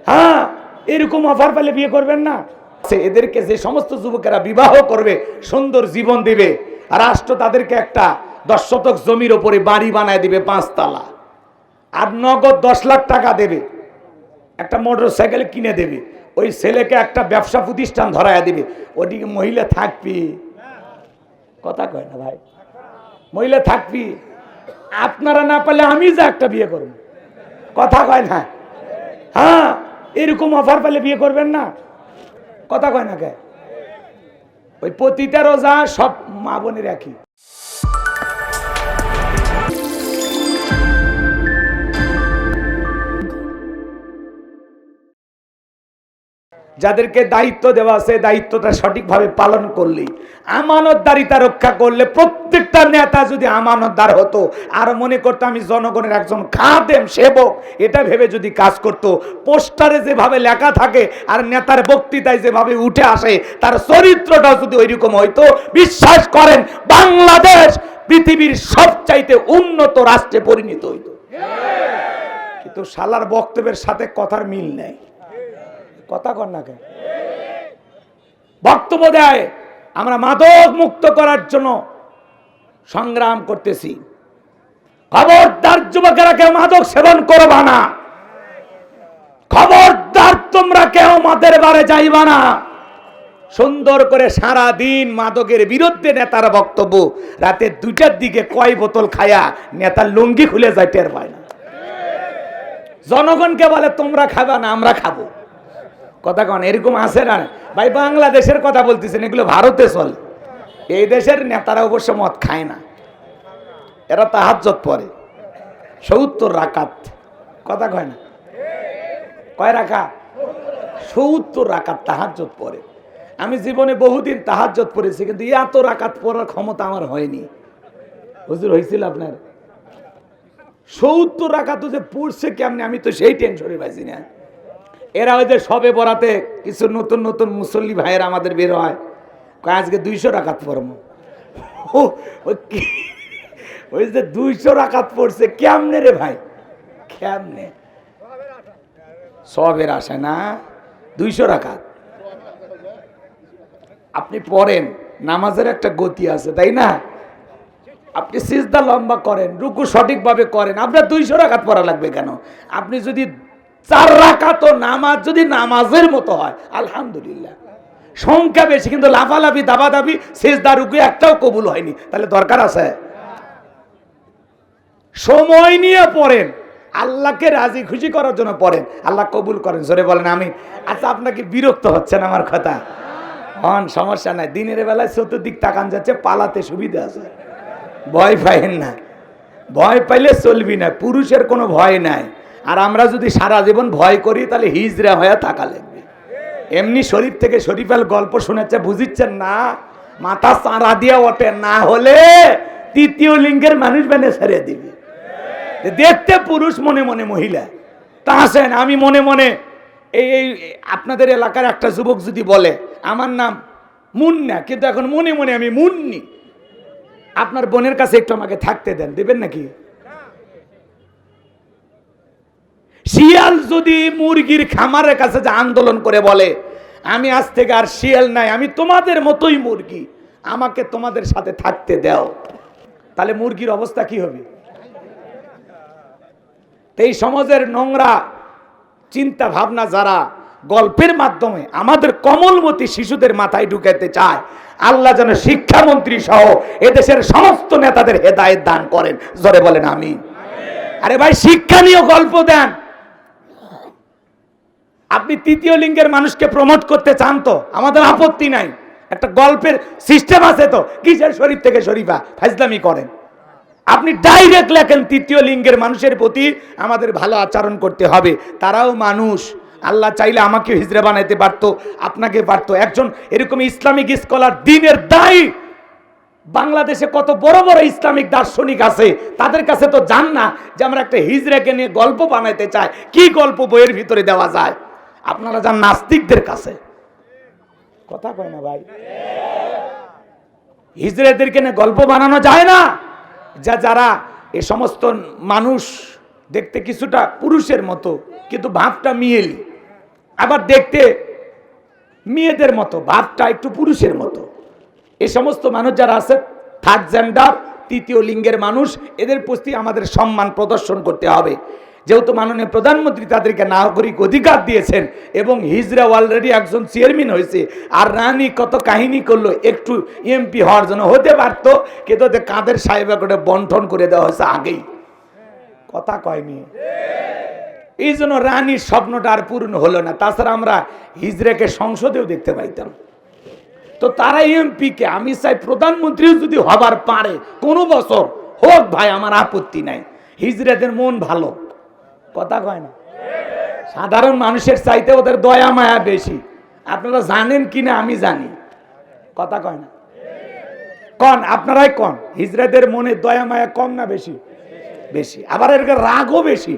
হ্যাঁ, এরকম অফার পেলে বিয়ে করবেন না? এদেরকে যে সমস্ত যুবকেরা বিবাহ করবে, সুন্দর জীবন দিবে, রাষ্ট্র তাদেরকে একটা 10 শতক জমির ওপরে বাড়ি বানায় দিবে 5 তলা, আর নগদ 10 লাখ টাকা দেবে, একটা মোটরসাইকেল কিনে দেবে, ওই ছেলেকে একটা ব্যবসা প্রতিষ্ঠান ধরায় দিবে। ওদিকে মহিলা থাকবি, কথা কয় না ভাই, মহিলা থাকবি। আপনারা না পারলে আমি যা একটা বিয়ে করব, কথা কয় না? হ্যাঁ, এরকম অফার পেলে বিয়ে করবেন না, কথা কয় না কে? ওই পতিতা রোজা সব মা বোনের একই। যাদেরকে দায়িত্ব দেওয়া আছে, দায়িত্বটা সঠিকভাবে পালন করলেই, আমানতদারিতা রক্ষা করলে, প্রত্যেকটা নেতা যদি আমানতদার হতো আর মনে করতো আমি জনগণের একজন খাদেম সেবক, এটা ভেবে যদি কাজ করত, পোস্টারে যেভাবে লেখা থাকে আর নেতার বক্তৃতায় যেভাবে উঠে আসে তার চরিত্রটাও যদি ওইরকম হইতো, বিশ্বাস করেন বাংলাদেশ পৃথিবীর সবচাইতে উন্নত রাষ্ট্রে পরিণত হইত। কিন্তু শালার বক্তব্যের সাথে কথার মিল নেই, কথা কর না কেন? বক্তব্য দেয় আমরা মাদক মুক্ত করার জন্য সংগ্রাম করতেছি, খবরদার যুবকেরা কেউ মাদক সেবন করবা না, খবরদার তোমরা কেউ মদের বারে যাইবা না। সুন্দর করে সারা দিন মাদকের বিরুদ্ধে নেতার বক্তব্য, রাতে 2টার দিকে কয় বোতল খায়া নেতার লুঙ্গি খুলে যায়, টের পায় না। জনগণকে বলে তোমরা খাবা না, আমরা খাবো, কথা কন? এরকম আছে না ভাই? বাংলাদেশের কথা বলতেছেন, এগুলো ভারতে চলে। এই দেশের নেতারা অবশ্য মদ খায় না, এরা তাহাজ্জুদ পড়ে 70 রাকাত, কথা কয় না? কয় রাকাত? 70 রাকাত তাহাজ্জুদ পড়ে। আমি জীবনে বহুদিন তাহাজ্জুদ পড়েছি, কিন্তু এত রাকাত পড়ার ক্ষমতা আমার হয়নি। হুজুর হয়েছিল আপনার? 70 রাকাত যে পড়ছে কেমনে, আমি তো সেই টেনশনে পাইছি না। এরা ওই যে সবে বরাতে কিছু নতুন নতুন মুসল্লি ভাইয়ের আমাদের বের হয়, আজকে 200 রাকাত পড়বো। ওই যে 200 রাকাত পড়ছে কেমনে রে ভাই, কেমনে? সবের আসে না 200 রাকাত। আপনি পড়েন, নামাজের একটা গতি আছে, তাই না? আপনি সিজদা লম্বা করেন, রুকু সঠিকভাবে করেন, আপনার 200 রাকাত পড়া লাগবে কেন? আপনি যদি 4 রাকাত নামাজ যদি নামাজের মতো হয়, আলহামদুলিল্লাহ। সংখ্যা বেশি কিন্তু লাফালাফি দাবাদাবি সিজদা রুকু একটাও কবুল হয়নি, তাহলে দরকার আছে? সময় নিয়ে পড়েন, আল্লাহকে রাজি খুশি করার জন্য পড়েন, আল্লাহ কবুল করেন। জোরে বলেন আমিন। আচ্ছা, আপনাকে বিরক্ত হচ্ছেন আমার কথা? হন, সমস্যা নাই। দিনের বেলায় চতুর্দিক তাকান যাচ্ছে, পালাতে সুবিধা আছে, ভয় পাইেন না। ভয় পাইলে চলবি না, পুরুষের কোনো ভয় নাই। আর আমরা যদি সারা জীবন ভয় করি তাহলে হিজড়া হয়ে থাকা লাগবে। এমনি শরীফ থেকে শরীফাল গল্প শুনেছে, বুঝিচ্ছেন না? মাথা চাঁড়া দিয়ে ওঠে, না হলে 3য় লিঙ্গের মানুষ বেনে ছেড়ে দিবে। দেখতে পুরুষ, মনে মনে মহিলা। তা আসেন, আমি মনে মনে এই আপনাদের এলাকার একটা যুবক যদি বলে আমার নাম মুন্না, কিন্তু এখন মনে মনে আমি মুন্নি, আপনার বোনের কাছে একটু আমাকে থাকতে দেন, দেবেন নাকি? শিয়াল যদি মুরগির খামারের কাছে যে আন্দোলন করে বলে আমি আজ থেকে আর শিয়াল নাই, আমি তোমাদের মতোই মুরগি, আমাকে তোমাদের সাথে থাকতে দাও, তাহলে মুরগির অবস্থা কি হবে? এই সমাজের নোংরা চিন্তা ভাবনা যারা গল্পের মাধ্যমে আমাদের কমলমতি শিশুদের মাথায় ঢুকাতে চায়, আল্লাহ যেন শিক্ষামন্ত্রী সহ এদেশের সমস্ত নেতাদের হেদায়েত দান করেন। জোরে বলেন আমিন। আরে ভাই, শিক্ষা নিয়ে গল্প দেন। আপনি 3য় লিঙ্গের মানুষকে প্রমোট করতে চান তো আমাদের আপত্তি নাই, একটা গল্পের সিস্টেম আছে তো, কিসের শরীফ থেকে শরীফা ফাজলামি করেন? আপনি ডাইরেক্ট লেখেন 3য় লিঙ্গের মানুষের প্রতি আমাদের ভালো আচরণ করতে হবে, তারাও মানুষ। আল্লাহ চাইলে আমাকে হিজড়া বানাইতে পারতো, আপনাকে পারতো। একজন এরকম ইসলামিক স্কলার, দিনের দায়ী, বাংলাদেশে কত বড় বড় ইসলামিক দার্শনিক আছে, তাদের কাছে তো জান না যে আমরা একটা হিজড়াকে নিয়ে গল্প বানাইতে চাই, কি গল্প বইয়ের ভিতরে দেওয়া যায়। আপনারা যান নাস্তিকদের কাছে, কথা কয় না ভাই? হিজড়াদেরকে নিয়ে গল্প বানানো যায় না। যারা এ সমস্ত মানুষ দেখতে কিছুটা পুরুষের মতো কিন্তু ভাবটা মিয়েলি, আবার দেখতে মেয়েদের মতো, ভাবটা একটু পুরুষের মতো। এই সমস্ত মানুষ যারা আছে থার্ড জেন্ডার, তৃতীয় লিঙ্গের মানুষ, এদের প্রতি আমাদের সম্মান প্রদর্শন করতে হবে। যেহেতু মাননীয় প্রধানমন্ত্রী তাদেরকে নাগরিক অধিকার দিয়েছেন এবং হিজড়া অলরেডি একজন চেয়ারম্যান হয়েছে, আর রানী কত কাহিনী করলো একটু এমপি হওয়ার জন্য, হতে পারতো, কিন্তু কাদের সাহেবা করে বন্টন করে দেওয়া হয়েছে আগেই, কথা কয়নি। এই জন্য রানীর স্বপ্নটা আর পূর্ণ হলো না। তাছাড়া আমরা হিজড়াকে সংসদেও দেখতে পাইতাম। তো তারা এমপি কে, আমি চাই প্রধানমন্ত্রীও যদি হবার পারে কোনো বছর হোক ভাই, আমার আপত্তি নাই। হিজড়াদের মন ভালো, কথা কয় না। সাধারণ মানুষের চাইতে ওদের দয়া মায়া বেশি। আপনারা জানেন কিনা আমি জানি, কথা কয় না। কন, আপনারাই কন, হিজড়াদের মনে দয়া মায়া কম না বেশি? বেশি। আবার এর রাগও বেশি।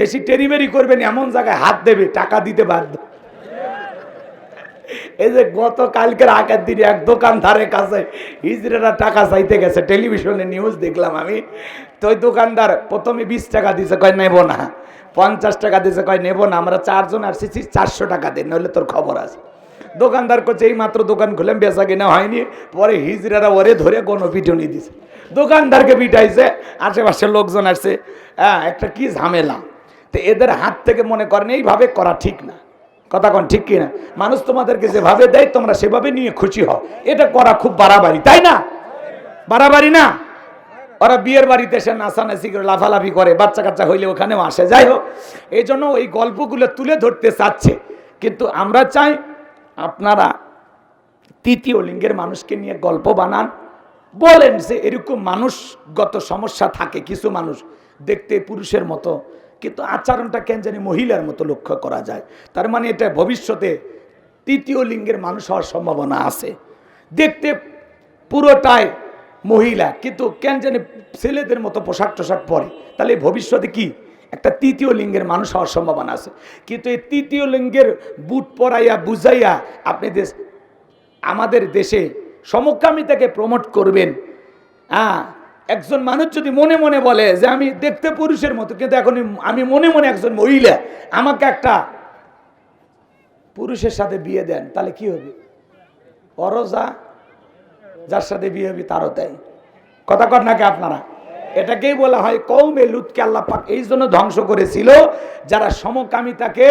বেশি টেরিবেরি করবেন, এমন জায়গায় হাত দেবে টাকা দিতে বাধ্য। এই যে গত কালকের আগের দিনে এক দোকানদারের কাছে হিজড়ারা টাকা চাইতে গেছে, টেলিভিশনে নিউজ দেখলাম আমি। তো ওই দোকানদার প্রথমে 20 টাকা দিয়েছে, কয় নেব না। 50 টাকা দিয়েছে, কয় নেব না, আমরা 4 জন আসছি, 400 টাকা দেন, নইলে তোর খবর আছে। দোকানদার করছে এই মাত্র দোকান খুলেন, বেচা কিনা হয়নি। পরে হিজড়ারা ওরে ধরে গণপিটুনি দিছে, দোকানদারকে পিটাইছে, আশেপাশের লোকজন আসছে। একটা কি ঝামেলা। তো এদের হাত থেকে মনে করেন এইভাবে করা ঠিক না, কথা কন ঠিক কিনা? মানুষ তোমাদেরকে যেভাবে দেয় তোমরা সেভাবে নিয়ে খুশি হও, এটা করা খুব বাড়াবাড়ি, তাই না? বাড়াবাড়ি না? ওরা বিয়ের বাড়িতে এসে নাচানাচি করে লাফালাফি করে, বাচ্চা কাচ্চা হইলে ওখানেও আসে। যাই হোক, এই জন্য ওই গল্পগুলো তুলে ধরতে চাচ্ছে। কিন্তু আমরা চাই আপনারা তৃতীয় লিঙ্গের মানুষকে নিয়ে গল্প বানান, বলেন যে এরকম মানুষগত সমস্যা থাকে। কিছু মানুষ দেখতে পুরুষের মতো কিন্তু আচরণটা কেন জানি মহিলার মতো লক্ষ্য করা যায়। তার মানে এটা ভবিষ্যতে তৃতীয় লিঙ্গের মানুষ হওয়ার সম্ভাবনা আছে। দেখতে পুরোটাই মহিলা কিন্তু কেন জানি ছেলেদের মতো পোশাক টোশাক পরে, তাহলে ভবিষ্যতে কি একটা তৃতীয় লিঙ্গের মানুষ হওয়ার সম্ভাবনা আছে। কিন্তু এই তৃতীয় লিঙ্গের বুট পরাইয়া বুঝাইয়া আপনি আমাদের দেশে সমকামিতাকে প্রমোট করবেন। একজন মানুষ যদি মনে মনে বলে যে আমি দেখতে পুরুষের মতো কিন্তু এখন আমি মনে মনে একজন মহিলা, আমাকে একটা পুরুষের সাথে বিয়ে দেন, তাহলে কি হবে? অরজা যার সাথে বিয়ে হবে তারও তাই, কথা কর নাকি আপনারা? এটাকেই বলা হয় কওমে লুতকে আল্লাহ পাক এই জন্য ধ্বংস করেছিল, যারা সমকামিতাকে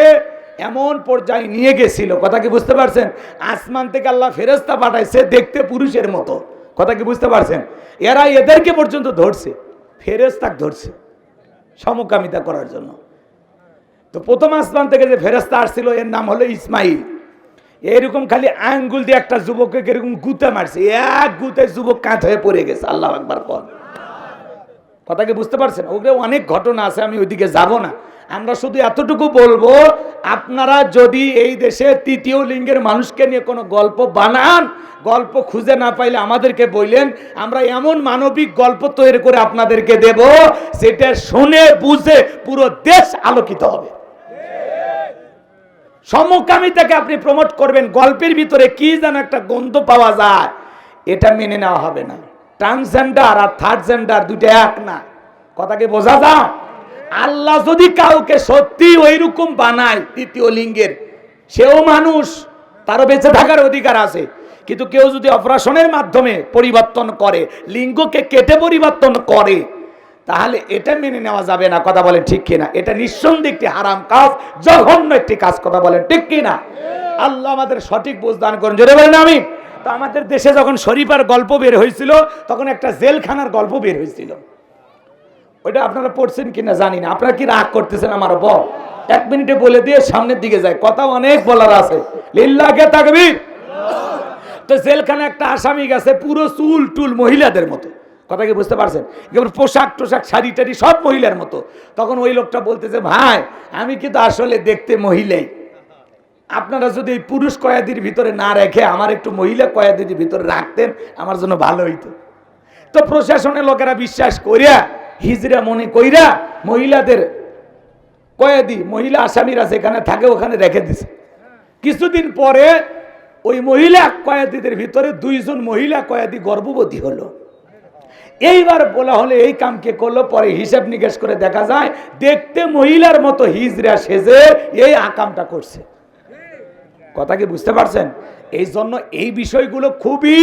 এমন পর্যায়ে নিয়ে গেছিল। কথা কি বুঝতে পারছেন? আসমান থেকে আল্লাহ ফেরেশতা পাঠাইছে দেখতে পুরুষের মতো, কথা কি বুঝতে পারছেন? এরা এদেরকে পর্যন্ত ধরছে, ফেরেশতাকে ধরছে সমকামিতা করার জন্য। তো প্রথম আসমান থেকে যে ফেরেশতা আসছিল এর নাম হলো ইসমাইল। এরকম খালি আঙ্গুল দিয়ে একটা যুবককে এরকম গুতে মারছে, এক গুতে যুবক কাঁধ হয়ে পড়ে গেছে। আল্লাহ আকবার কোন, কথা কি বুঝতে পারছেন? ওগুলো অনেক ঘটনা আছে, আমি ওইদিকে যাব না। আমরা শুধু এতটুকু বলবো, আপনারা যদি এই দেশে তৃতীয় লিঙ্গের মানুষকে নিয়ে কোনো গল্প বানান, গল্প খুঁজে না পাইলে আমাদেরকে বললেন, আমরা এমন মানবিক গল্প তৈরি করে আপনাদেরকে দেব, সেটা শুনে বুঝে পুরো দেশ আলোকিত হবে। সমকামিতাকে আপনি প্রমোট করবেন, গল্পের ভিতরে কি যেন একটা গন্ধ পাওয়া যায়, এটা মেনে নেওয়া হবে না। ট্রান্সজেন্ডার আর থার্ড জেন্ডার দুটো এক না, কথাকে বোঝা যায়? আল্লাহ যদি কাউকে সত্যি ওইরকম বানায় তৃতীয় লিঙ্গের, সেও মানুষ, তারও বেঁচে থাকার অধিকার আছে। কিন্তু কেউ যদি অপারেশনের মাধ্যমে পরিবর্তন করে, লিঙ্গকে কেটে পরিবর্তন করে, তাহলে এটা মেনে নেওয়া যাবে না, কথা বলেন ঠিক কিনা? এটা নিঃসন্দেহে একটি হারাম কাজ, জঘন্য একটি কাজ, কথা বলেন ঠিক কিনা? আল্লাহ আমাদের সঠিক বুঝ দান করুন, জোরে বলেন আমিন। তো আমাদের দেশে যখন শরীফার গল্প বের হয়েছিল, তখন একটা জেলখানার গল্প বের হয়েছিল। ওইটা আপনারা পড়ছেন কিনা জানি না। আপনারা কি রাগ করতেছেন আমার বল? 1 মিনিটে বলে দিয়ে সামনের দিকে যায়, কথা অনেক বলার আছে। লিল্লাহে তাকবীর। তো জেলখানে একটা আসামি গেছে, পুরো চুল টুল মহিলাদের মতো, কথা কি বুঝতে পারছেন? পোশাক টোশাক শাড়ি টাড়ি সব মহিলার মতো। তখন ওই লোকটা বলতেছে, ভাই আমি কিন্তু আসলে দেখতে মহিলাই, আপনারা যদি এই পুরুষ কয়েদির ভিতরে না রেখে আমার একটু মহিলা কয়েদির ভিতরে রাখতেন, আমার জন্য ভালো হইতো। তো প্রশাসনের লোকেরা বিশ্বাস করিয়া, হিজড়া মনে কইরা মহিলাদের কয়েদি, মহিলা আসামিরা যেখানে থাকে ওখানে রেখে দিছে। কিছুদিন পরে ওই মহিলা কয়েদিদের ভিতরে 2 জন মহিলা কয়েদি গর্ভবতী হলো। এইবার বলা হলে এই কাম কে করলো, পরে হিসাব নিকেশ করে দেখা যায় দেখতে মহিলার মতো হিজড়া সেজে এই আকামটা করছে। কথা কি বুঝতে পারছেন? এই জন্য এই বিষয়গুলো খুবই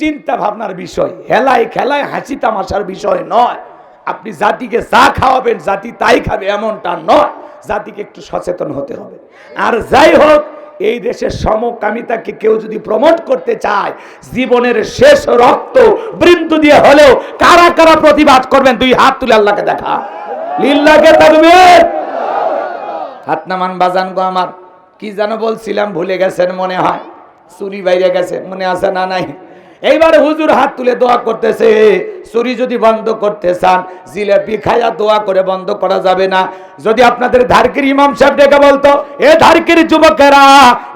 চিন্তা ভাবনার বিষয়, হেলায় খেলায় হাসি তামাশার বিষয় নয়। আপনি জাতিকে যা খাওয়াবেন জাতি তাই খাবে এমনটা নয়, জাতিকে একটু সচেতন হতে হবে। আর যাই হোক, এই দেশের সমকামিতাকে কেউ যদি প্রমোট করতে চায়, জীবনের শেষ রক্ত বৃন্দ দিয়ে হলেও কারা কারা প্রতিবাদ করবেন? দুই হাত তুলে আল্লাহকে দেখা, লিল্লাহকে তাকবীর। হাত নামান বাজান গো আমার। কি যেন বলছিলাম ভুলে গেছেন মনে হয়, চুরি বাইরে গেছে, মনে আছে না নাই? এইবারে হুজুর হাত তুলে দোয়া করতেছে, চুরি যদি বন্ধ করতে চান জিলেপি খায়া দোয়া করে বন্ধ করা যাবে না। যদি আপনাদের ধারকির ইমাম সাহেব ডেকে বলতো, এ ধারকির যুবকেরা,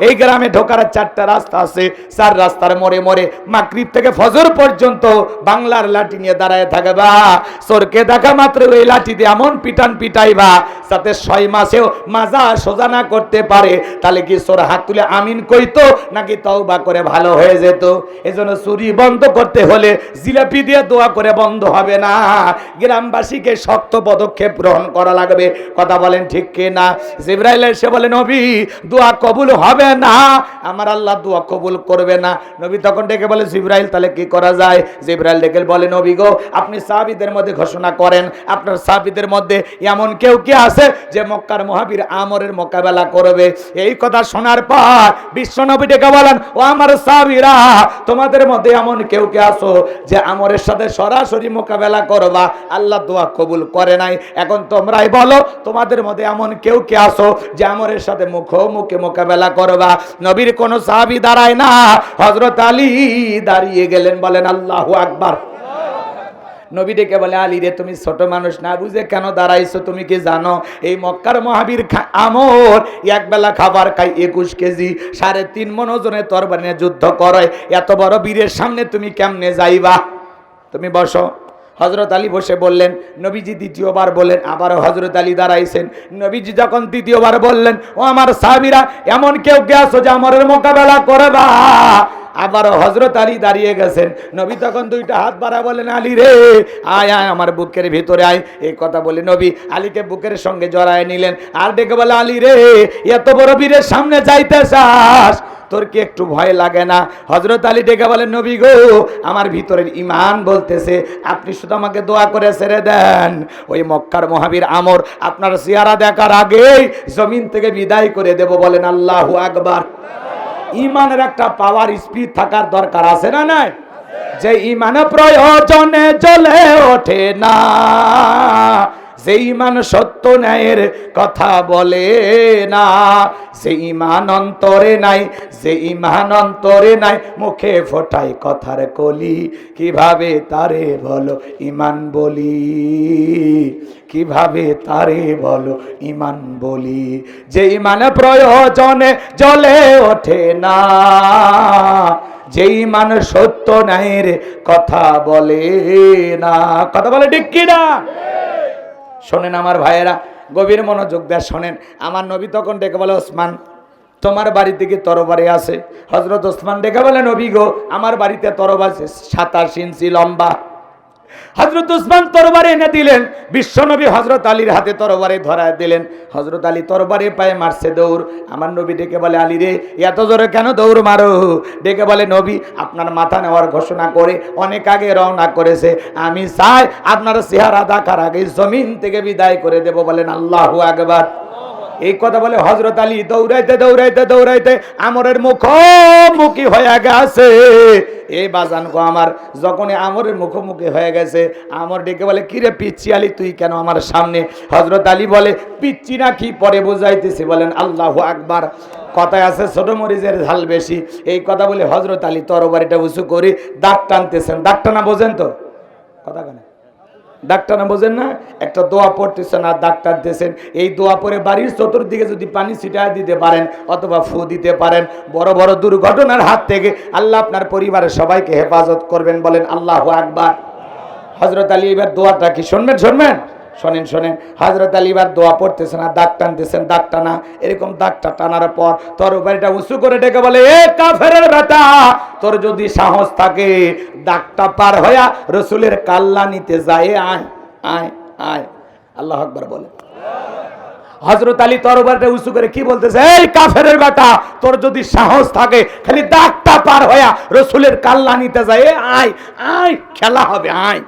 এই গ্রামে ঢোকার 4টা রাস্তা আছে, 4 রাস্তার মোড়ে মোড়ে মাগরিব থেকে ফজর পর্যন্ত বাংলার লাঠি নিয়ে দাঁড়ায় থাকবা, চোরকে দেখা মাত্র ওই লাঠি দিয়ে এমন পিটান পিটাইবা যাতে 6 মাসেও মাজা সোজা না করতে পারে। তাহলে কি চোর হাত তুলে আমিন কইতো নাকি তওবা করে ভালো হয়ে যেত? এজন্য চুরি বন্ধ করতে হলে জিলাপি দিয়ে দোয়া করে বন্ধ হবে না, গ্রামবাসীকে শক্ত পদক্ষেপ গ্রহণ করা লাগবে। কথা বলেন ঠিক কি না? জিবরাইল এসে বলে, নবী দোয়া কবুল হবে না, আমার আল্লাহ দোয়া কবুল করবে না। নবী তখন ডেকে বলে, জিবরাইল তাহলে কি করা যায়? জিবরাইল ডেকে বলে, নবী গো আপনি সাহাবীদের মধ্যে ঘোষণা করেন, আপনার সাহাবীদের মধ্যে এমন কেউ কি আছে যে মক্কার মহাবীর আমরের মোকাবেলা করবে? এই কথা শোনার পর বিশ্ব নবী ডেকে বলেন, ও আমার সাহাবীরা, তোমাদের মধ্যে এমন কেউ কি আছো যে আমরের সাথে সরাসরি মোকাবেলা করবা? আল্লাহ দোয়া কবুল করে নাই। এখন তোমরাই বলো, তোমাদের মধ্যে এমন কেউ কি আছো যে আমরের সাথে মুখোমুখি মোকাবেলা করবা? নবীর কোন সাহাবী দাঁড়ায় না, হযরত আলী দাঁড়িয়ে গেলেন। বলেন আল্লাহু আকবার। নবী ডেকে বলে, আলী রে, তুমি ছোট মানুষ না বুঝে কেন দাঁড়াইছো? তুমি কি জানো এই মক্কার মহাবীর আমর এক বেলা খাবার খায় 21 কেজি, 3.5 মণ ওজনের তরবারি নিয়ে যুদ্ধ করে, এত বড় বীরের সামনে তুমি কেমনে যাইবা? তুমি বসো। হযরত আলী বসে বললেন। নবীজি দ্বিতীয়বার বললেন, আবারও হযরত আলী দাঁড়াইছেন। নবীজি যখন তৃতীয়বার বললেন, ও আমার সাহাবীরা, এমন কেউ কে আছো যে আমরের মোকাবেলা করবা? আবারও হযরত আলী দাঁড়িয়ে গেছেন। নবী তখন 2টা হাত বাড়া বলেন, আলী রে আয় আয় আমার বুকের ভিতরে আয়। এই কথা বলে নবী আলীকে বুকের সঙ্গে জড়ায় নিলেন। আর ডেকে বলে, আলী রে, এত বড় বীরের সামনে যাইতে চাস, তোর কি একটু ভয় লাগে না? হযরত আলী ডেকে বলেন, নবী গো আমার ভিতরের ঈমান বলতেছে আপনি শুধু আমাকে দোয়া করে ছেড়ে দেন, ওই মক্কার মহাবীর আমর আপনার চেহারা দেখার আগেই জমিন থেকে বিদায় করে দেব। বলেন আল্লাহু আকবার। ঈমানের একটা পাওয়ার স্পিড থাকার দরকার আছে না নাই? যে ঈমান প্রয়োজনে জ্বলে ওঠে না, যে ঈমান সত্য ন্যায়ের কথা বলে না, যে ঈমান অন্তরে নাই, যে ঈমান অন্তরে নাই, মুখে ফোটায় কথার কলি, কিভাবে তারে বলো ঈমান বলি, কিভাবে তারে বলো ঈমান বলি। যে ঈমান প্রয়োজনে জ্বলে ওঠে না, যে ঈমান সত্য ন্যায়ের কথা বলে না। কথা বলে ঠিক কি না? শোনেন আমার ভাইয়েরা, গভীর মনোযোগ দিয়ে শোনেন। আমার নবী তখন ডেকে বলে, ওসমান তোমার বাড়িতে কি তরবারি আছে? হযরত ওসমান ডেকে বলে, নবী গো আমার বাড়িতে তরবারি 27 ইঞ্চি লম্বা। হযরত ওসমান তরবারি এনে দিলেন, বিশ্বনবী হযরত আলীর হাতে তরবারি ধরায় দিলেন। হযরত আলী তরবারি পায়ে মারছে দৌড়। আমার নবী ডেকে বলে, আলী রে এত জোরে কেন দৌড় মারো? ডেকে বলে, নবী আপনার মাথা নেওয়ার ঘোষণা করে অনেক আগে রওনা করেছে, আমি চাই আপনার চেহারা দেখার আগে জমিন থেকে বিদায় করে দেব। বলেন আল্লাহু আকবার। এই কথা বলে হযরত আলী দৌড়াইতে দৌড়াইতে দৌড়াইতে আমরের মুখোমুখি হয়ে গেছে। এই বাজান গো আমার, যখনই আমরের মুখোমুখি হয়ে গেছে, আমর ডেকে বলে, কিরে পিচ্চি আলী তুই কেন আমার সামনে? হযরত আলী বলে, পিচ্চি না কি পরে বুঝাইতেছি। বলেন আল্লাহু আকবার। কথায় আছে ছোট মরিচের ঝাল বেশি। এই কথা বলে হযরত আলী তরবারিটা উঁচু করে দাগ টানতেছেন। দাগ টানা বোঝেন তো? কথা কেন ডাক্তার না বোঝেন না? একটা দোয়া পড়তেছেন আর দাগ টানতেছেন। এই দোয়া পরে বাড়ির চতুর্দিকে যদি পানি ছিটায় দিতে পারেন অথবা ফু দিতে পারেন, বড় বড় দুর্ঘটনার হাত থেকে আল্লাহ আপনার পরিবারের সবাইকে হেফাজত করবেন। বলেন আল্লাহু আকবার। হযরত আলী এবার দোয়াটা কি শুনবেন? শুনবেন, শোনেন শোনেন। হযরত আলী এবার দোয়া পড়তেছেন আর দাগ টানতেছেন। দাগ টানা, এরকম দাগটা টানার পর তরবারিটা উঁচু করে ডেকে বলে, এ কাফেরের বেটা, তোর যদি সাহস থাকে দাগটা পার হইয়া রসুলের কাল্লা নিতে যায়, আয় আয় আয়। আল্লাহু আকবার বলে। হযরত আলী তরবারটা উঁচু করে কি বলতেছে, এই কাফেরের বেটা, তোর যদি সাহস থাকে খালি দাগটা পার হইয়া রাসূলের কাল্লা নিতে যায়, আয় আয় খেলা হবে, আয়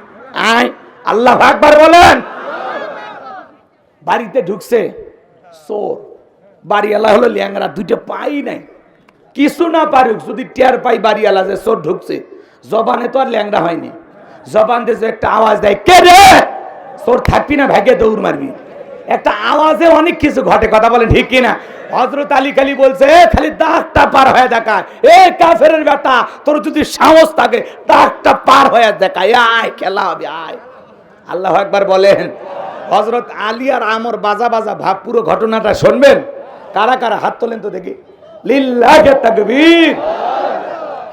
আয়। আল্লাহু আকবার বলেন। বাড়িতে ঢুকছে চোর, বাড়িওয়ালা হলো ল্যাংড়া, দুইটা পাই নাই, কিছু না পারুক যদি টের পাই বাড়িওয়ালা যে চোর ঢুকছে, জবানে তো আর ল্যাংড়া হয়নি, জবান দিয়ে একটা আওয়াজ দেয়, কে রে, চোর থাকবি না ভাগে দৌড় মারবি, একটা আওয়াজে অনেক কিছু ঘটে, কথা বলেন ঠিক কিনা। হযরত আলী খালি বলছে, খালি দাগটা পার হয়ে দেখায়, এ কাফেরের বেটা, তোর যদি সাহস থাকে দাগটা পার হয়ে দেখায়, আয় খেলা হবে, আয়। আল্লাহু আকবার বলেন। হযরত আলী আর আমর বাজা বাজা ভাব, পুরো ঘটনাটা শুনবেন। কারা কারা হাত তোলেন তো দেখি, লিল্লাহি তাকবীর।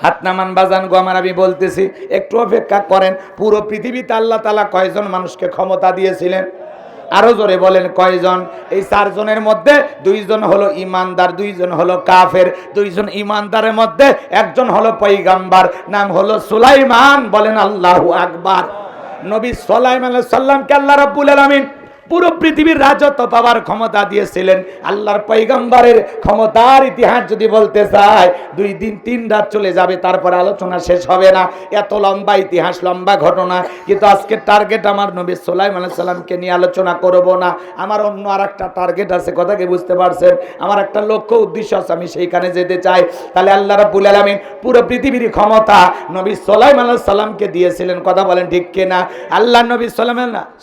হাত নামান বাজান গো আমার, আমি বলতেছি একটু অপেক্ষা করেন। পুরো পৃথিবীতে আল্লাহ তাআলা কয়জন মানুষকে ক্ষমতা দিয়েছিলেন? আরো জোরে বলেন কয়জন? এই 4 জনের মধ্যে 2 জন হলো ইমানদার, 2 জন হলো কাফের। 2 জন ইমানদারের মধ্যে একজন হলো পয়গম্বর, নাম হলো সুলাইমান। বলেন আল্লাহু আকবার। নবী সুলাইমান আলাইহিস সালামকে আল্লাহ রাব্বুল আলামিন পুরো পৃথিবীর রাজত্ব পাওয়ার ক্ষমতা দিয়েছিলেন। আল্লাহর পয়গম্বরের ক্ষমতার ইতিহাস যদি বলতে চাই 2 দিন 3 রাত চলে যাবে, তারপর আলোচনা শেষ হবে না, এত লম্বা ইতিহাস, লম্বা ঘটনা। কিন্তু আজকে টার্গেট আমার নবী সুলাইমান আলাইহিস সালামকে নিয়ে আলোচনা করব না, আমার অন্য আরেকটা টার্গেট আছে, কথা কি বুঝতে পারছেন? আমার একটা লক্ষ্য উদ্দেশ্য আছে, আমি সেইখানে যেতে চাই। তাহলে আল্লাহ রাব্বুল আলামিন পুরো পৃথিবীর ক্ষমতা নবী সুলাইমান আলাইহিস সালামকে দিয়েছিলেন, কথা বলেন ঠিক কিনা। আল্লাহ নবী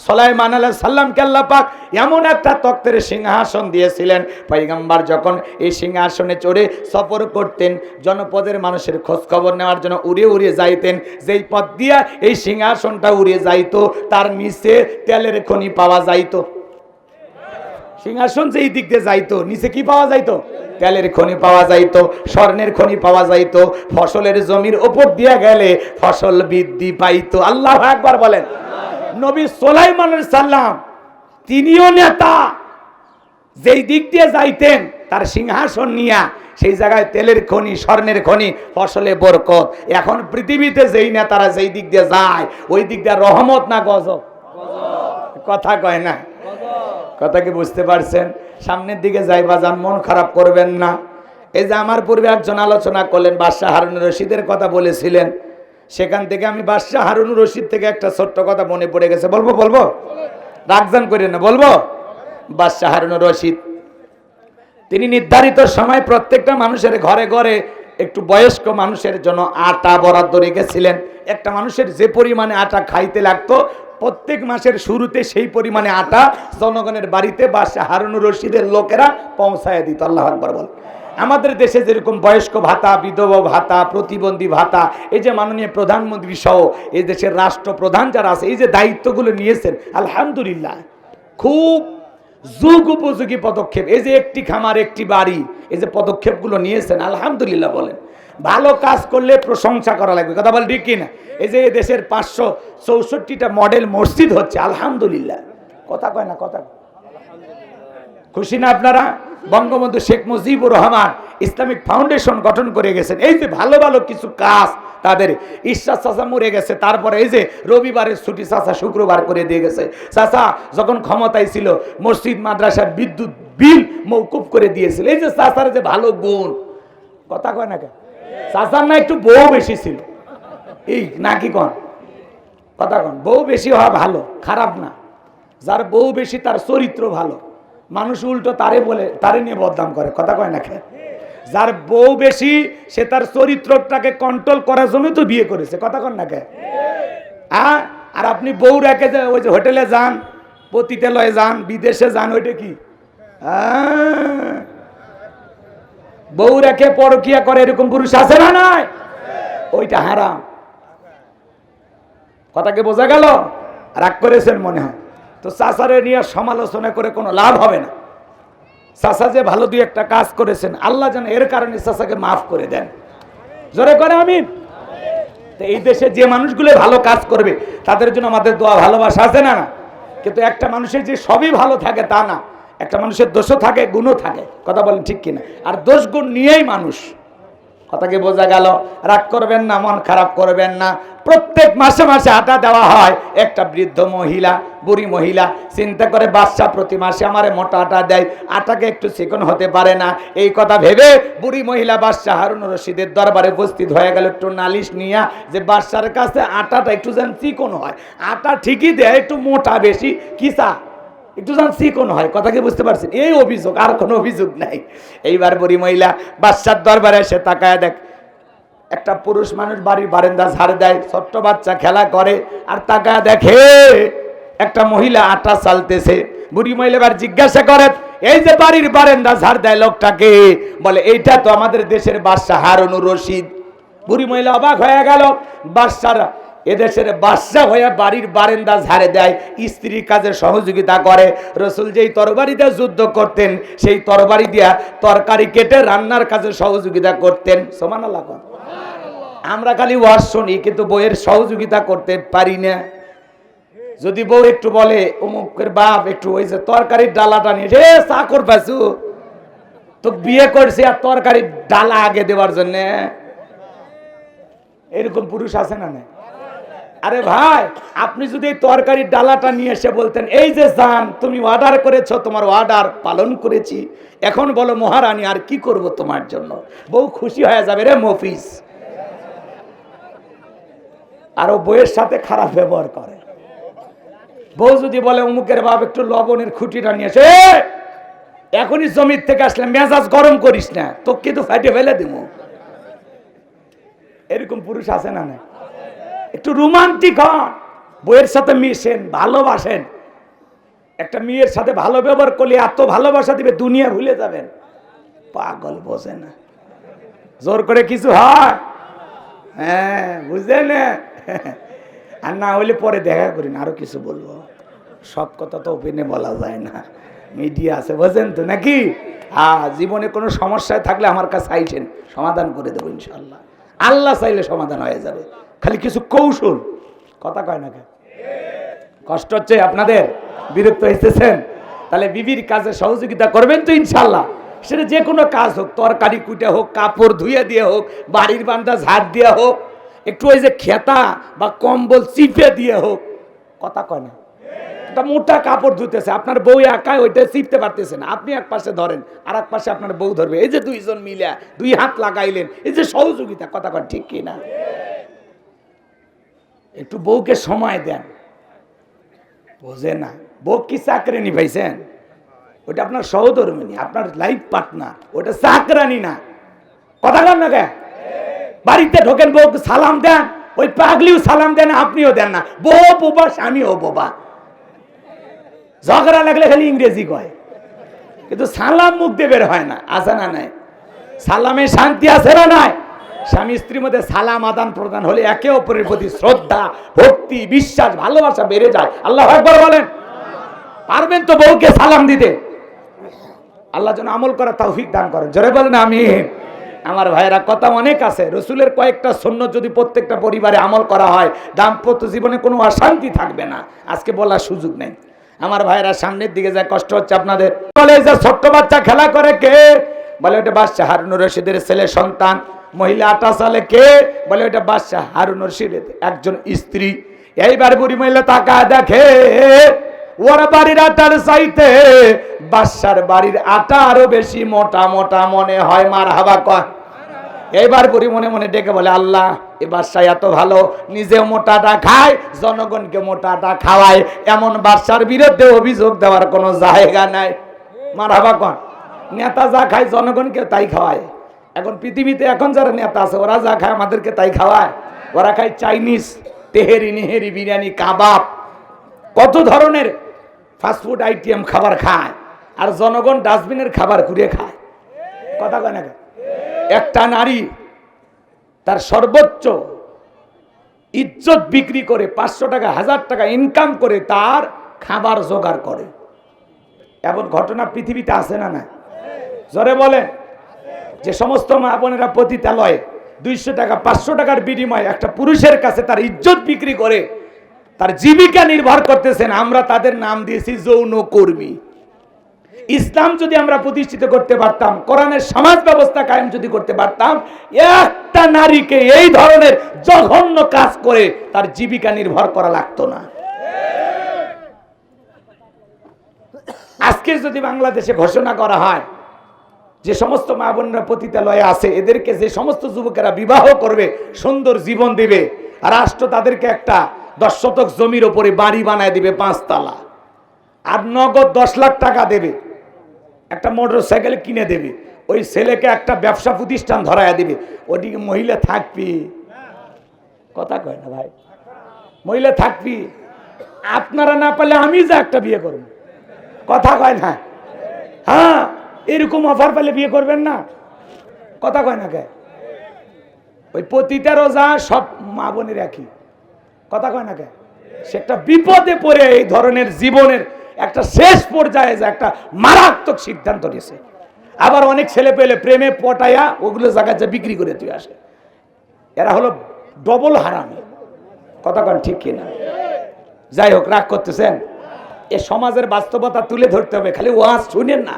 সুলাইমান আলাইহিস সালামকে আল্লাহ পাক এমন একটা তক্তের সিংহাসন দিয়েছিলেন, পয়গম্বর যখন এই সিংহাসনে চড়ে সফর করতেন, জনপদের মানুষের খোঁজ খবর নেওয়ার জন্য উড়ে উড়ে যাইতেন, যেই পথ দিয়া এই সিংহাসনটা উড়ে যাইতো তার নিচে তেলের খনি পাওয়া যাইতো। সিংহাসন যেই দিক দিয়ে যাইতো, নিচে কি পাওয়া যাইতো? তেলের খনি পাওয়া যাইতো, স্বর্ণের খনি পাওয়া যাইতো। ফসলের জমির উপর দিয়া গেলে ফসল বৃদ্ধি পাইতো। আল্লাহু আকবার বলেন। নবী সুলাইমান আলাইহিস সালাম তিনিও নেতা, যেই দিক দিয়ে যাইতেন তার সিংহাসন নিয়া সেই জায়গায় তেলের খনি, স্বর্ণের খনি, ফসলে বরকত। এখন পৃথিবীতে যেই নেতারা যেই দিক দিয়ে যায় ওই দিক দিয়ে রহমত না গজব? কথা কয় না, কথা কি বুঝতে পারছেন? সামনের দিকে যাইবা যান, মন খারাপ করবেন না। এই যে আমার পূর্বে একজন আলোচনা করলেন, বাদশাহ হারুনুর রশিদের কথা বলেছিলেন, সেখান থেকে আমি বাদশাহ হারুনুর রশিদ থেকে একটা ছোট্ট কথা মনে পড়ে গেছে, বলবো রাগজান করে না, বলবো। বাদশাহ হারুনুর রশিদ তিনি নির্ধারিত সময় প্রত্যেকটা মানুষের ঘরে ঘরে একটু বয়স্ক মানুষের জন্য আটা বরাদ্দ রেখেছিলেন। একটা মানুষের যে পরিমাণে আটা খাইতে লাগতো প্রত্যেক মাসের শুরুতে সেই পরিমাণে আটা জনগণের বাড়িতে বাদশাহ হারুনুর রশিদের লোকেরা পৌঁছায় দিত। আল্লাহু আকবার বল। আমাদের দেশে যেরকম বয়স্ক ভাতা, বিধবা ভাতা, প্রতিবন্ধী ভাতা, এই যে মাননীয় প্রধানমন্ত্রী সহ এই দেশের রাষ্ট্রপ্রধান যারা আছে, এই যে দায়িত্বগুলো নিয়েছেন, আলহামদুলিল্লাহ খুব যুগ উপযোগী পদক্ষেপ। এই যে একটি খামার একটি বাড়ি, এই যে পদক্ষেপগুলো নিয়েছেন, আলহামদুলিল্লাহ বলেন। ভালো কাজ করলে প্রশংসা করা লাগবে, কথা বল ঠিক কিনা। এই যে দেশের 564টা মডেল মসজিদ হচ্ছে, আলহামদুলিল্লাহ। কথা কয় না, কথা খুশি না আপনারা? বঙ্গবন্ধু শেখ মুজিবুর রহমান ইসলামিক ফাউন্ডেশন গঠন করে গেছেন। এই যে ভালো ভালো কিছু কাজ তাদের, ইরশাদ চাচা মরে গেছে, তারপরে এই যে রবিবারের ছুটি চাচা শুক্রবার করে দিয়ে গেছে। চাচা যখন ক্ষমতায় ছিল মসজিদ মাদ্রাসার বিদ্যুৎ বিল মওকুফ করে দিয়েছিল। এই যে চাচার যে ভালো গুণ, কথা কয় না কেন? চাচার না একটু বউ বেশি ছিল, এই নাকি কন, কথা কন। বউ বেশি হওয়া ভালো, খারাপ না। যার বউ বেশি তার চরিত্র ভালো, মানুষ উল্টো তারে বলে, তারে নিয়ে বদনাম করে, কথা কয় না কেন? যার বউ বেশি সে তার চরিত্রটাকে কন্ট্রোল করার জন্য তো বিয়ে করেছে, কথা কন না কেন? আর আপনি বউ রেখে যে ওই যে হোটেলে যান, পতিতালয়ে যান, বিদেশে যান, ওইটা কি? বউ রেখে পরকিয়া করে এরকম পুরুষ আছে না নাই? ওইটা হারাম। কথাকে বোঝা গেল? রাগ করেছেন মনে হয়। তো চাচারে নিয়ে সমালোচনা করে কোনো লাভ হবে না। চাচা যে ভালো দুই একটা কাজ করেছেন, আল্লাহ যেন এর কারণে চাচাকে মাফ করে দেন। জোরে করে আমিন। তো এই দেশে যে মানুষগুলো ভালো কাজ করবে তাদের জন্য আমাদের দোয়া ভালোবাসা আছে না? কিন্তু একটা মানুষের যে সবই ভালো থাকে তা না, একটা মানুষের দোষও থাকে, গুণও থাকে, কথা বলেন ঠিক কিনা। আর দোষ গুণ নিয়েই মানুষ, কথা কি বোঝা গেল? রাগ করবেন না, মন খারাপ করবেন না। প্রত্যেক মাসে মাসে আটা দেওয়া হয়। একটা বৃদ্ধ মহিলা, বুড়ি মহিলা চিন্তা করে, বাদশা প্রতি মাসে আমারে মোটা আটা দেয়, আটাকে একটু চিকন হতে পারে না। এই কথা ভেবে বুড়ি মহিলা বাদশা হারুন রশিদের দরবারে উপস্থিত হয়ে গেল, একটু নালিশ নিয়া যে বাদশার কাছে আটাটা একটু যেন চিকন হয়। আটা ঠিকই দেয়, একটু মোটা বেশি, কিসা একটু যেন চিকন হয়। কথা কি বুঝতে পারছেন? এই অভিযোগ, আর কোনো অভিযোগ নাই। এইবার বুড়ি মহিলা বাদশার দরবারে এসে তাকায় দেখ, একটা পুরুষ মানুষ বাড়ির বারান্দা ঝাড় দেয়, ছোট্ট বাচ্চা খেলা করে, আর তাকায় দেখে একটা মহিলা আটা চালতেছে। বুড়ি মহিলা এবার জিজ্ঞাসা করে, এই যে বাড়ির বারান্দা ঝাড় দেয় লোকটাকে? বলে এইটা তো আমাদের দেশের বাদশা হারুনুর রশিদ। বুড়ি মহিলা অবাক হয়ে গেল, বাদশার এদেশের বাদশা হয়ে বাড়ির বারান্দা ঝাড়ে দেয়, স্ত্রীর কাজে সহযোগিতা করে। রসুল যেই তরবারি দিয়ে যুদ্ধ করতেন, সেই তরবারি দিয়া তরকারি কেটে রান্নার কাজে সহযোগিতা করতেন। সুবহানাল্লাহ। আমরা খালি ওয়াজ শুনি, কিন্তু বউয়ের সহযোগিতা করতে পারি না। যদি বউ একটু বলে, অমুকের বাপ একটু ওই যে তরকারির ডালাটা নিয়ে এসে, চা করবাছু, তো বিয়ে করছে আর তরকারির ডালা আগে দেওয়ার জন্য, এরকম পুরুষ আছে না? না। আরে ভাই, আপনি যদি এই তরকারির ডালাটা নিয়ে এসে বলতেন, এই যে জান তুমি অর্ডার করেছো, তোমার অর্ডার পালন করেছি, এখন বলো মহারানী আর কি করব তোমার জন্য, বউ খুশি হয়ে যাবে রে মফিস। আর ও বউয়ের সাথে খারাপ ব্যবহার করে। বউ যদি বলে, অমুকের বাপ একটু লবণের খুঁটিটা নিয়ে এসে, এখনই জমির থেকে আসলে মেজাজ গরম করিস না, তোকে কিন্তু ফাইটে ফেলে দিব। এরকম পুরুষ আছে না? না। একটু রোমান্টিক হন, বউয়ের সাথে মিশেন, ভালোবাসেন। একটা মেয়ের সাথে ভালো ব্যবহার করলে এত ভালোবাসা দিবে, দুনিয়া ভুলে যাবেন। পাগল বোঝে না, জোর করে কিছু হয়? হ্যাঁ, বুঝলেন না? আর না হলে পরে দেখা করি না, আরো কিছু বলবো। সব কথা তো ওপেনে বলা যায় না, মিডিয়া আছে, বোঝেন তো নাকি? জীবনে কোনো সমস্যায় থাকলে আমার কাছে আইছেন, সমাধান করে দেবো ইনশাল্লাহ। আল্লাহ চাইলে সমাধান হয়ে যাবে, খালি কিছু কৌশল। কথা কয় না? কষ্ট হচ্ছে আপনাদের? বিরক্ত হইতেছেন? তাহলে বিবির কাজে সহযোগিতা করবেন তো ইনশাল্লাহ। সেটা যে কোনো কাজ হোক, তরকারি কুটে হোক, কাপড় ধুয়ে দিয়ে হোক, বাড়ির বান্দা ঝাড় দিয়ে হোক, একটু ওই যে খেতা বা কম্বল চিপে দিয়ে হোক। কথা কয় না? একটা মোটা কাপড় ধুতেছে, আপনার বউ একাই ওইটা চিপতে পারতেছে না, আপনি এক পাশে ধরেন, আর এক পাশে আপনার বউ ধরবে, এই যে দুইজন মিলে দুই হাত লাগাইলেন, এই যে সহযোগিতা। কথা কয় ঠিক কিনা? একটু বউকে সময় দেন। বোঝে না, বউ কি চাকরানি পাইছেন? ওটা আপনার সহধর্মিনী, আপনার লাইফ পার্টনার, ওটা চাকরানি না। কথা কন না? বাড়িতে ঢোকেন, বউকে সালাম দেন, ওই পাগলিও সালাম দেন, আপনিও দেন না। বউ বোবা, স্বামীও বোবা। ঝগড়া লাগলে খালি ইংরেজি কয়, কিন্তু সালাম মুখ দিয়ে বের হয় না। আছে না নাই? সালামে শান্তি আছে না নাই? স্বামী স্ত্রীর মধ্যে সালাম আদান প্রদান হলে একে অপরের প্রতি শ্রদ্ধা, ভক্তি, বিশ্বাস, ভালোবাসা বেড়ে যায়। আল্লাহু আকবার বলেন। পারবেন তো বউকে সালাম দিতে? আল্লাহ যেন আমল করা তৌফিক দান করেন, জোরে বলেন আমিন। আমার ভাইরা, কথা অনেক আছে। রসুলের কয়েকটা সুন্নাত যদি প্রত্যেকটা পরিবারে আমল করা হয়, দাম্পত্য জীবনে কোনো অশান্তি থাকবে না। আজকে বলার সুযোগ নেই। আমার ভাইরা, সামনের দিকে যায়, কষ্ট হচ্ছে আপনাদের। বলে যে ছোট্ট বাচ্চা খেলা করে কে? বলে ওটা বাদশা হারুনুর রশিদের ছেলে সন্তান। মহিলা আটা চালে কে? বলে ওটা বাদশা হারুনুর রশিদের একজন স্ত্রী। এইবার বুড়ি মহিলা তাকা দেখে, ওর বাড়ির আটার চাইতে বাদশার বাড়ির আটা আরো বেশি মোটা মোটা মনে হয়। মারহাবা কয়। এইবার বুড়ি মনে মনে ডেকে বলে, আল্লাহ, এ বাদশা এত ভালো, নিজেও মোটাটা খায়, জনগণকে মোটাটা খাওয়ায়, এমন বাদশার বিরুদ্ধে অভিযোগ দেওয়ার কোনো জায়গা নাই। মারহাবা কয়। নেতা যা খায় জনগণকে তাই খাওয়ায়। এখন পৃথিবীতে এখন যারা নেতা আছে, ওরা যা খায় আমাদেরকে তাই খাওয়ায়। ওরা খায় চাইনিজ, তেহেরি, নেহেরি, বিরিয়ানি, কাবাব, কত ধরনের ফাস্টফুড আইটেম খাবার খায়, আর জনগণ ডাস্টবিনের খাবার ঘুরে খায়। কথা কয় না? একটা নারী তার সর্বোচ্চ ইজ্জত বিক্রি করে 500 টাকা, 1000 টাকা ইনকাম করে তার খাবার জোগাড় করে। এমন ঘটনা পৃথিবীতে আছে না? না, জোরে বলেন। যে সমস্ত মা বোনেরা পতিতালয়ে 200 টাকা, 500 টাকার বিনিময়ে একটা পুরুষের কাছে তার ইজ্জত বিক্রি করে তার জীবিকা নির্ভর করতেছেন, আমরা তাদের নাম দিয়েছি যৌন কর্মী। ইসলাম যদি আমরা প্রতিষ্ঠিত করতে পারতাম, কোরআনের সমাজ ব্যবস্থা কায়েম যদি করতে পারতাম, একটা নারীকে এই ধরনের জঘন্য কাজ করে তার জীবিকা নির্ভর করা লাগতো না। আজকে যদি বাংলাদেশে ঘোষণা করা হয় যে সমস্ত মা বোনরা পতিতালয়ে আছে, এদেরকে যে সমস্ত যুবকেরা বিবাহ করবে, সুন্দর জীবন দিবে, রাষ্ট্র তাদেরকে একটা 10 শতক জমির উপরে বাড়ি বানায় দিবে 5 তলা, আর নগদ 10 লাখ টাকা দেবে, একটা মোটরসাইকেল কিনে দেবে, ওই ছেলেকে একটা ব্যবসা প্রতিষ্ঠান ধরায় দিবে, ওদিকে মহিলা থাকবি? কথা কয় না ভাই, মহিলা থাকবি? আপনারা না পারলে আমি যা একটা বিয়ে করব, কথা কয় না? হ্যাঁ, এরকম অফার পেলে বিয়ে করবেন না? কথা কয় না কে? ওই পতিতারও যা সব মা বোনের একই, কথা কয় না কে? সে একটা বিপদে পড়ে এই ধরনের জীবনের একটা শেষ পর্যায়ে যে একটা মারাত্মক সিদ্ধান্ত নিয়েছে। আবার অনেক ছেলে পেলে প্রেমে পটায়া ওগুলো জায়গায় যা বিক্রি করে তুই আসে, এরা হলো ডবল হারামি, কথা কন ঠিক কিনা? যাই হোক, রাগ করতেছেন, এ সমাজের বাস্তবতা তুলে ধরতে হবে, খালি ওয়াজ শুনেন না,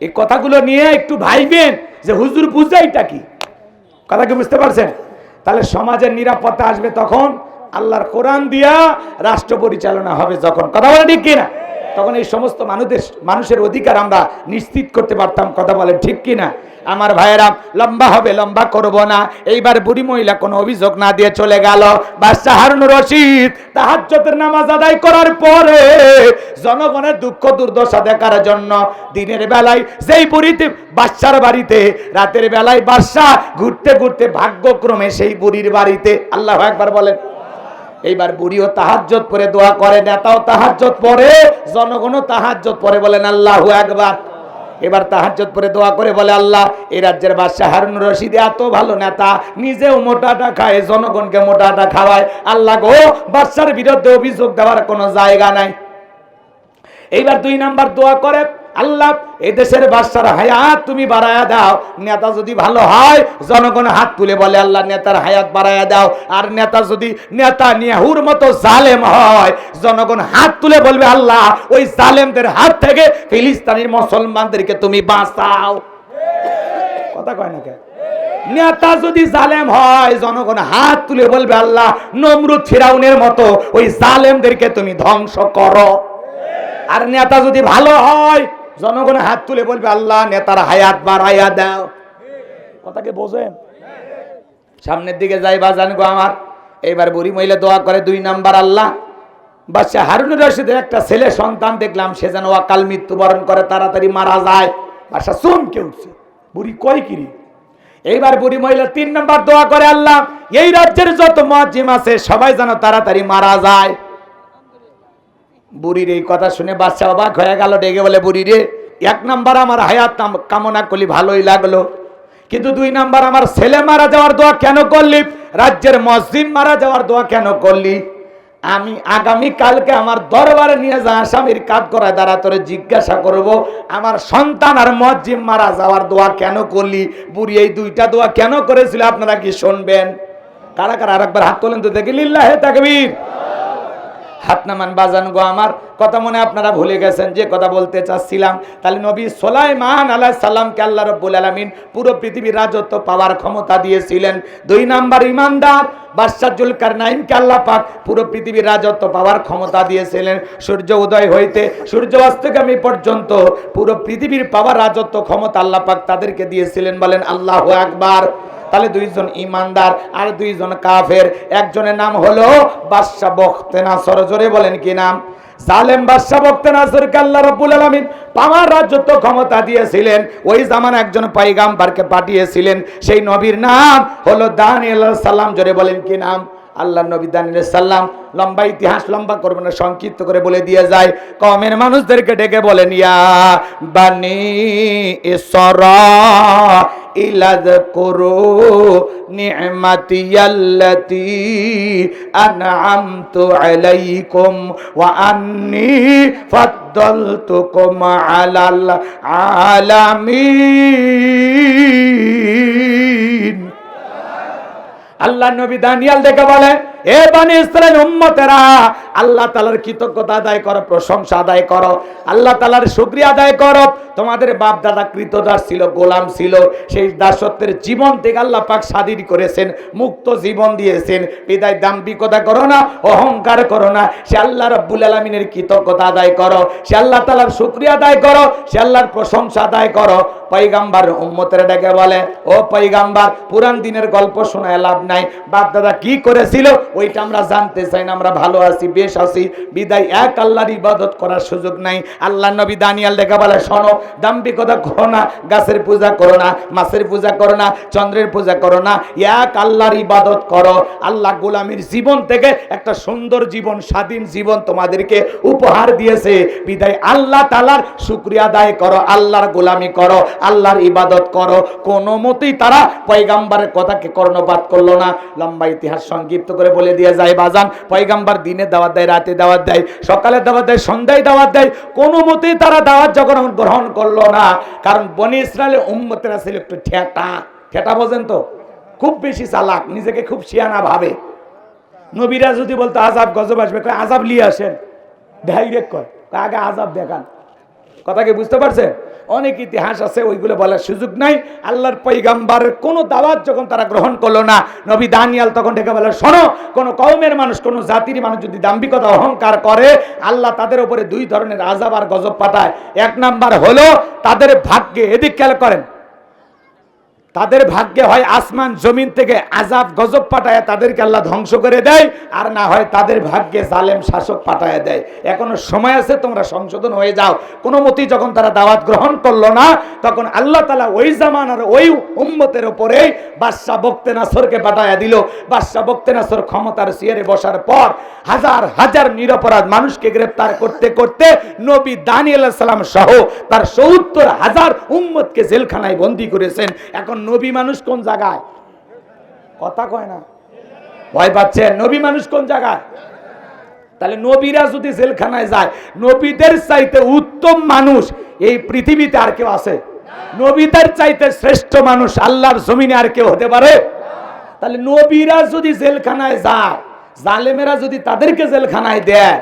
এই কথাগুলো নিয়ে একটু ভাইবেন যে হুজুর বুঝাইটা কি, কথা কি বুঝতে পারছেন? তাহলে সমাজের নিরাপত্তা আসবে তখন আল্লাহর কোরআন দিয়া রাষ্ট্র পরিচালনা হবে যখন, কথা বলে ঠিক কিনা? তখন এই সমস্ত মানুষের অধিকার আমরা নিশ্চিত করতে পারতাম, কথা বলে ঠিক কিনা? আমার ভাইয়েরা, লম্বা হবে, লম্বা করব না। এইবার বুড়ি মহিলা কোনো অভিযোগ না দিয়ে চলে গেল। বাদশাহ হারুনুর রশিদ তাহাজ্জুদের নামাজ আদায় করার পরে জনগণের দুঃখ দুর্দশা দেখার জন্য দিনের বেলায় যেই বুড়িতে বাদশার বাড়িতে, রাতের বেলায় বাদশাহ ঘুরতে ঘুরতে ভাগ্যক্রমে সেই বুড়ির বাড়িতে, আল্লাহু আকবার বলেন। এইবার বুড়িও তাহাজ্জুদ পড়ে দোয়া করে, নেতাও তাহাজ্জুদ পড়ে, জনগণও তাহাজ্জুদ পড়ে, বলেন আল্লাহু আকবার। এবার তাহাজ্জুদ পড়ে দোয়া করে বলে, আল্লাহ, এই রাজ্যের বাদশাহ হারুনুর রশিদ এত ভালো নেতা, নিজেও মোটাটা খায়, জনগণকে মোটাটা খাওয়ায়, আল্লাহ গো, বাদশার বিরুদ্ধে অভিযোগ দেওয়ার কোনো জায়গা নাই। এইবার 2 নাম্বার দোয়া করে, আল্লাহ, এই দেশের বাদশার হায়াত তুমি বাড়ায়া দাও। নেতা যদি ভালো হয়, জনগণ হাত তুলে বলে, আল্লাহ, নেতার হায়াত বাড়ায়া দাও। আর নেতা যদি নেতানিয়াহুর মতো জালেম হয়, জনগণ হাত তুলে বলবে, আল্লাহ, ওই জালেমদের হাত থেকে ফিলিস্তিনের মুসলমানদেরকে তুমি বাঁচাও। কথা কয় না কেন? নেতা যদি জালেম হয়, জনগণ হাত তুলে বলবে, আল্লাহ, নমরুদ ফিরাউনের মতো ওই জালেমদেরকে তুমি ধ্বংস করো। আর নেতা যদি ভালো হয়, জনগণ হাত তুলে বলবে, আল্লাহ, নেতার হায়াত বাড়াইয়া দাও। কথাকে বোঝেন? সামনের দিকে যাই বাজান গো আমার। এইবার বুড়ি মহিলা দোয়া করে 2 নাম্বার, আল্লাহ, বাদশাহ হারুনুর রশিদের একটা ছেলে সন্তান দেখলাম, সে যেন অকাল মৃত্যুবরণ করে, তাড়াতাড়ি মারা যায়। বাদশাহ চমকে উঠছে, বুড়ি কয় কিরি? এইবার বুড়ি মহিলা 3 নাম্বার দোয়া করে, আল্লাহ, এই রাজ্যের যত মুয়াজ্জিম আছে সবাই যেন তাড়াতাড়ি মারা যায়। বুড়ির এই কথা শুনে বাদশা অবাক হয়ে গেল, ডেকে বলে, বুড়ি রে, 1 নাম্বার আমার হায়াত কামনা করলি, ভালোই লাগলো, কিন্তু 2 নাম্বার আমার ছেলে মারা যাওয়ার দোয়া কেন করলি? রাজ্যের মুয়াজ্জিম মারা যাওয়ার দোয়া কেন করলি? আমি আগামী কালকে আমার দরবারে নিয়ে যা আসামির কাঠ করায় দ্বারা তোরে জিজ্ঞাসা করব, আমার সন্তান আর মুয়াজ্জিম মারা যাওয়ার দোয়া কেন করলি? বুড়ি এই 2টা দোয়া কেন করেছিল আপনারা কি শুনবেন? কারা কারা আরেকবার হাত তোলেন তো দেখি, লিল্লাহে তাকবীর। হাত নামান বাজান গো আমার। কথা মনে আপনারা ভুলে গেছেন যে কথা বলতে চাচ্ছিলাম। তাহলে নবী সুলাইমান আলাইহিস সালামকে আল্লাহ রাব্বুল আলামিন পুরো পৃথিবীর রাজত্ব পাওয়ার ক্ষমতা দিয়েছিলেন। 2 নাম্বার ইমানদার বাদশা জুলকারনাইনকে আল্লাহ পাক পুরো পৃথিবীর রাজত্ব পাওয়ার ক্ষমতা দিয়েছিলেন। সূর্য উদয় হইতে সূর্য অস্তগামী পর্যন্ত পুরো পৃথিবীর পাওয়ার রাজত্ব ক্ষমতা আল্লাহ পাক তাদেরকে দিয়েছিলেন, বলেন আল্লাহু আকবার। তাহলে 2 জন ইমানদার আর 2 জন কাফের। একজনের নাম হলো বাদশা বখতেনাসর, জোরে বলেন কি নাম? জালেম বাদশা বখতেনাসরকে আল্লাহ রাব্বুল আলামিন পাওয়ার রাজত্ব ক্ষমতা দিয়েছিলেন। ওই জামানা একজন পয়গম্বরকে পাঠিয়েছিলেন, সেই নবীর নাম হলো দানিয়েল আলাইহিস সালাম, জোরে বলেন কি নাম? আল্লাহ নবী দানিয়েল আলাইহিস সালাম। লম্বা ইতিহাস লম্বা করব না, সংক্ষিপ্ত করে বলে দিয়ে যায়। কওমের মানুষদেরকে ডেকে বলেন, ইয়া বানি ইসরাঈল আযকুরু নি'মাতিয়াল্লাতী আন'আমতু আলাইকুম ওয়া আন্নী ফাদ্দালতুকুম আলাল আলামিন। আল্লাহ নবী দানিয়েল দেখে বলে, এ বনি ইসরাইল উম্মতেরা, আল্লাহ তাআলার কৃতজ্ঞতা আদায় করো, প্রশংসা আদায় করো, আল্লাহ তাআলার শুকরিয়া আদায় করো। তোমাদের বাপ দাদা কৃতদাস ছিল, গোলাম ছিল, সেই দাসত্বের জীবন থেকে আল্লাহ পাক স্বাধীন করেছেন, মুক্ত জীবন দিয়েছেন। বিদায় দাম্ভিকতা করো না, অহংকার করো না, সে আল্লাহ রাব্বুল আলামিনের কৃতজ্ঞতা আদায় করো, সে আল্লাহ তাআলার শুকরিয়া আদায় করো, সে আল্লাহর প্রশংসা আদায় করো। পয়গম্বর উম্মতের ডেকে বলে, ও পয়গম্বর, পুরান দিনের গল্প শোনায় লাভ নাই, বাপ দাদা কি করেছিল ওইটা আমরা জানতে চাই না, আমরা ভালো আছি, বেশ আছি, বিদায় এক আল্লাহর ইবাদত করার সুযোগ নাই। আল্লাহ নবী দানিয়াল ডেকে বলে, শোনো, দাম্ভিকতা করো না, গাছের পূজা করো না, মাছের পূজা করো না, চন্দ্রের পূজা করো না, এক আল্লাহর ইবাদত করো। আল্লাহ গোলামীর জীবন থেকে একটা সুন্দর জীবন, স্বাধীন জীবন তোমাদেরকে উপহার দিয়েছে, বিদায় আল্লাহ তাআলার শুকরিয়া আদায় করো, আল্লাহর গোলামি করো, আল্লাহর ইবাদত করো। কোনো মতেই তারা পয়গম্বরের কথাকে কর্ণপাত করলো না। লম্বা ইতিহাস সংক্ষিপ্ত করে বলে দিয়ে যায় বাজান, পয়গম্বর দিনে দাওয়াত দেয়, রাতে দাওয়াত দেয়, সকালে দাওয়াত দেয়, সন্ধ্যায় দাওয়াত দেয়, কোনো মতেই তারা দাওয়াত যখন গ্রহণ করলো না। কারণ বনি ইসরায়েলের উম্মতেরা ছিল একটু ঠেটা বোঝেন তো, খুব বেশি চালাক, নিজেকে খুব শিয়ানা ভাবে। নবীরা যদি বলতো আযাব গজব আসবে, কয় আযাব নিয়ে আসেন, ডাইরেক্ট কয় আগে আযাব দেখান। কথা কি বুঝতে পারছেন? অনেক ইতিহাস আছে, ওইগুলো বলার সুযোগ নাই। আল্লাহর পয়গম্বরের কোন দাওয়াত যখন তারা গ্রহণ করলো না, নবী দানিয়াল তখন ডেকে বলে, শোনো, কোন কওমের মানুষ, কোন জাতির মানুষ যদি দাম্ভিকতা অহংকার করে, আল্লাহ তাদের উপরে দুই ধরনের আযাব আর গজব পাঠায়। এক নাম্বার হলো তাদের ভাগ্যে, এদিক খেয়াল করেন, তাদের ভাগ্যে হয় আসমান জমিন থেকে আযাব গজব পাঠায় তাদেরকে আল্লাহ ধ্বংস করে দেয়, আর না হয় তাদের ভাগ্যে জালেম শাসক পাঠায় দেয়। এখনো সময় আছে, তোমরা সংশোধন হয়ে যাও। কোনো মতেই যখন তারা দাওয়াত গ্রহণ করলো না, তখন আল্লাহ তাআলা ওই জামানার ওই উম্মতের উপরে বাদশা বখতে নাসরকে পাঠায় দিল। বাদশা বখতে নাসর ক্ষমতার চেয়ারে বসার পর হাজার হাজার নিরপরাধ মানুষকে গ্রেফতার করতে করতে নবী দানিয়েল আলাইহিস সালাম সহ তার ৭০,০০০ উম্মতকে জেলখানায় বন্দী করেছেন। এখন নবী মানুষ কোন জায়গায়? কথা কয় না, ভয় পাচ্ছেন? নবী মানুষ কোন জায়গায়? তাহলে নবীরা যদি জেলখানায় যায়, নবীদের চাইতে উত্তম মানুষ এই পৃথিবীতে আর কেউ আছে? নবীদের চাইতে শ্রেষ্ঠ মানুষ আল্লাহর জমিনে আর কেউ হতে পারে? তাহলে নবীরা যদি জেলখানায় যায়, জালেমেরা যদি তাদেরকে জেলখানায় দেয়,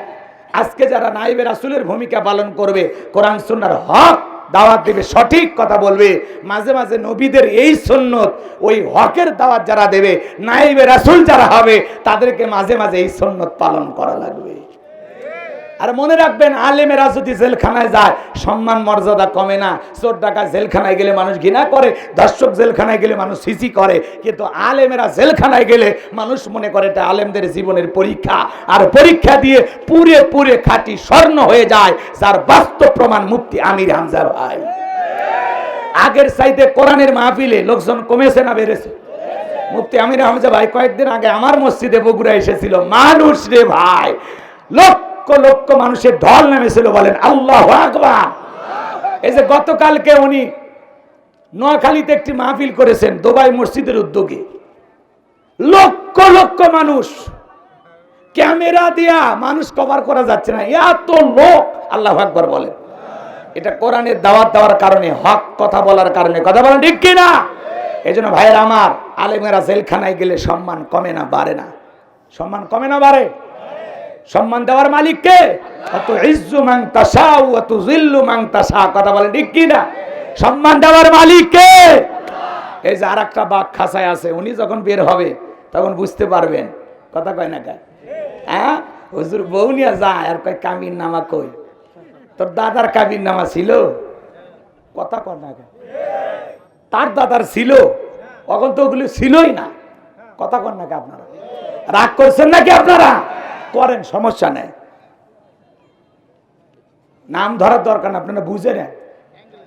আজকে যারা নাইবে রাসূলের ভূমিকা পালন করবে, কোরআন সুন্নাহর হক দাওয়াত দেবে, সঠিক কথা বলবে, মাঝে মাঝে নবীদের এই সুন্নত, ওই হকের দাওয়াত যারা দেবে, নাইবে রাসূল যারা হবে, তাদেরকে মাঝে মাঝে এই সুন্নত পালন করা লাগবে। আর মনে রাখবেন, আলেমেরা যদি জেলখানায় যায়, সম্মান মর্যাদা কমে না। চোর ডাকাত জেলখানায় গেলে মানুষ ঘৃণা করে, দর্শক জেলখানায় গেলে মানুষ হিসি করে, কিন্তু আলেমেরা জেলখানায় গেলে মানুষ মনে করে এটা আলেমদের জীবনের পরীক্ষা, আর পরীক্ষা দিয়ে পুরে পুরে খাঁটি স্বর্ণ হয়ে যায়, যার বাস্তব প্রমাণ মুফতি আমির হামজা ভাই। আগের চাইতে কোরআনের মাহফিলে লোকজন কমেছে না বেড়েছে? মুফতি আমির হামজা ভাই কয়েকদিন আগে আমার মসজিদে বগুড়া এসেছিল। মানুষ রে ভাই, লক্ষ লক্ষ মানুষের ঢল নেমেছিল, বলেন আল্লাহু আকবার। এই যে গতকালকে উনি নোয়াখালীতে একটি মাহফিল করেছেন দুবাই মসজিদের উদ্যোগে, লক্ষ লক্ষ মানুষ, ক্যামেরা দিয়া মানুষ কভার করা যাচ্ছে না, এত লোক। আল্লাহু আকবার বলেন। এটা কোরআনের দাওয়াত দেওয়ার কারণে, হক কথা বলার কারণে, কথা বলেন ঠিক কিনা? এই জন্য ভাইয়ের আমার, আলেমেরা জেলখানায় গেলে সম্মান কমে না, বাড়ে না? সম্মান কমে না, বাড়ে? সম্মান দেওয়ার মালিক কে? আতুইজ্জু মান তাশাউ ওয়া তুযিল্লু মান তাশা, কথা বলেন ঠিক কি না? সম্মান দেওয়ার মালিক কে? এই যে আরেকটা বাঘ খাঁচায় আছে, উনি যখন বের হবে তখন বুঝতে পারবেন। কথা কয় না কে? হ্যাঁ, হুজুর বউ নিয়ে যায় আর কয় কাবির নামা কই? তোর দাদার কাবির নামা ছিল? কথা কয় না কে? তার দাদার ছিল, তখন তো ওগুলো ছিলই না। কথা কন নাকি আপনারা? রাগ করছেন নাকি আপনারা? করেন, সমস্যা নেই, নাম ধরার দরকার না, আপনারা বুঝে নেন।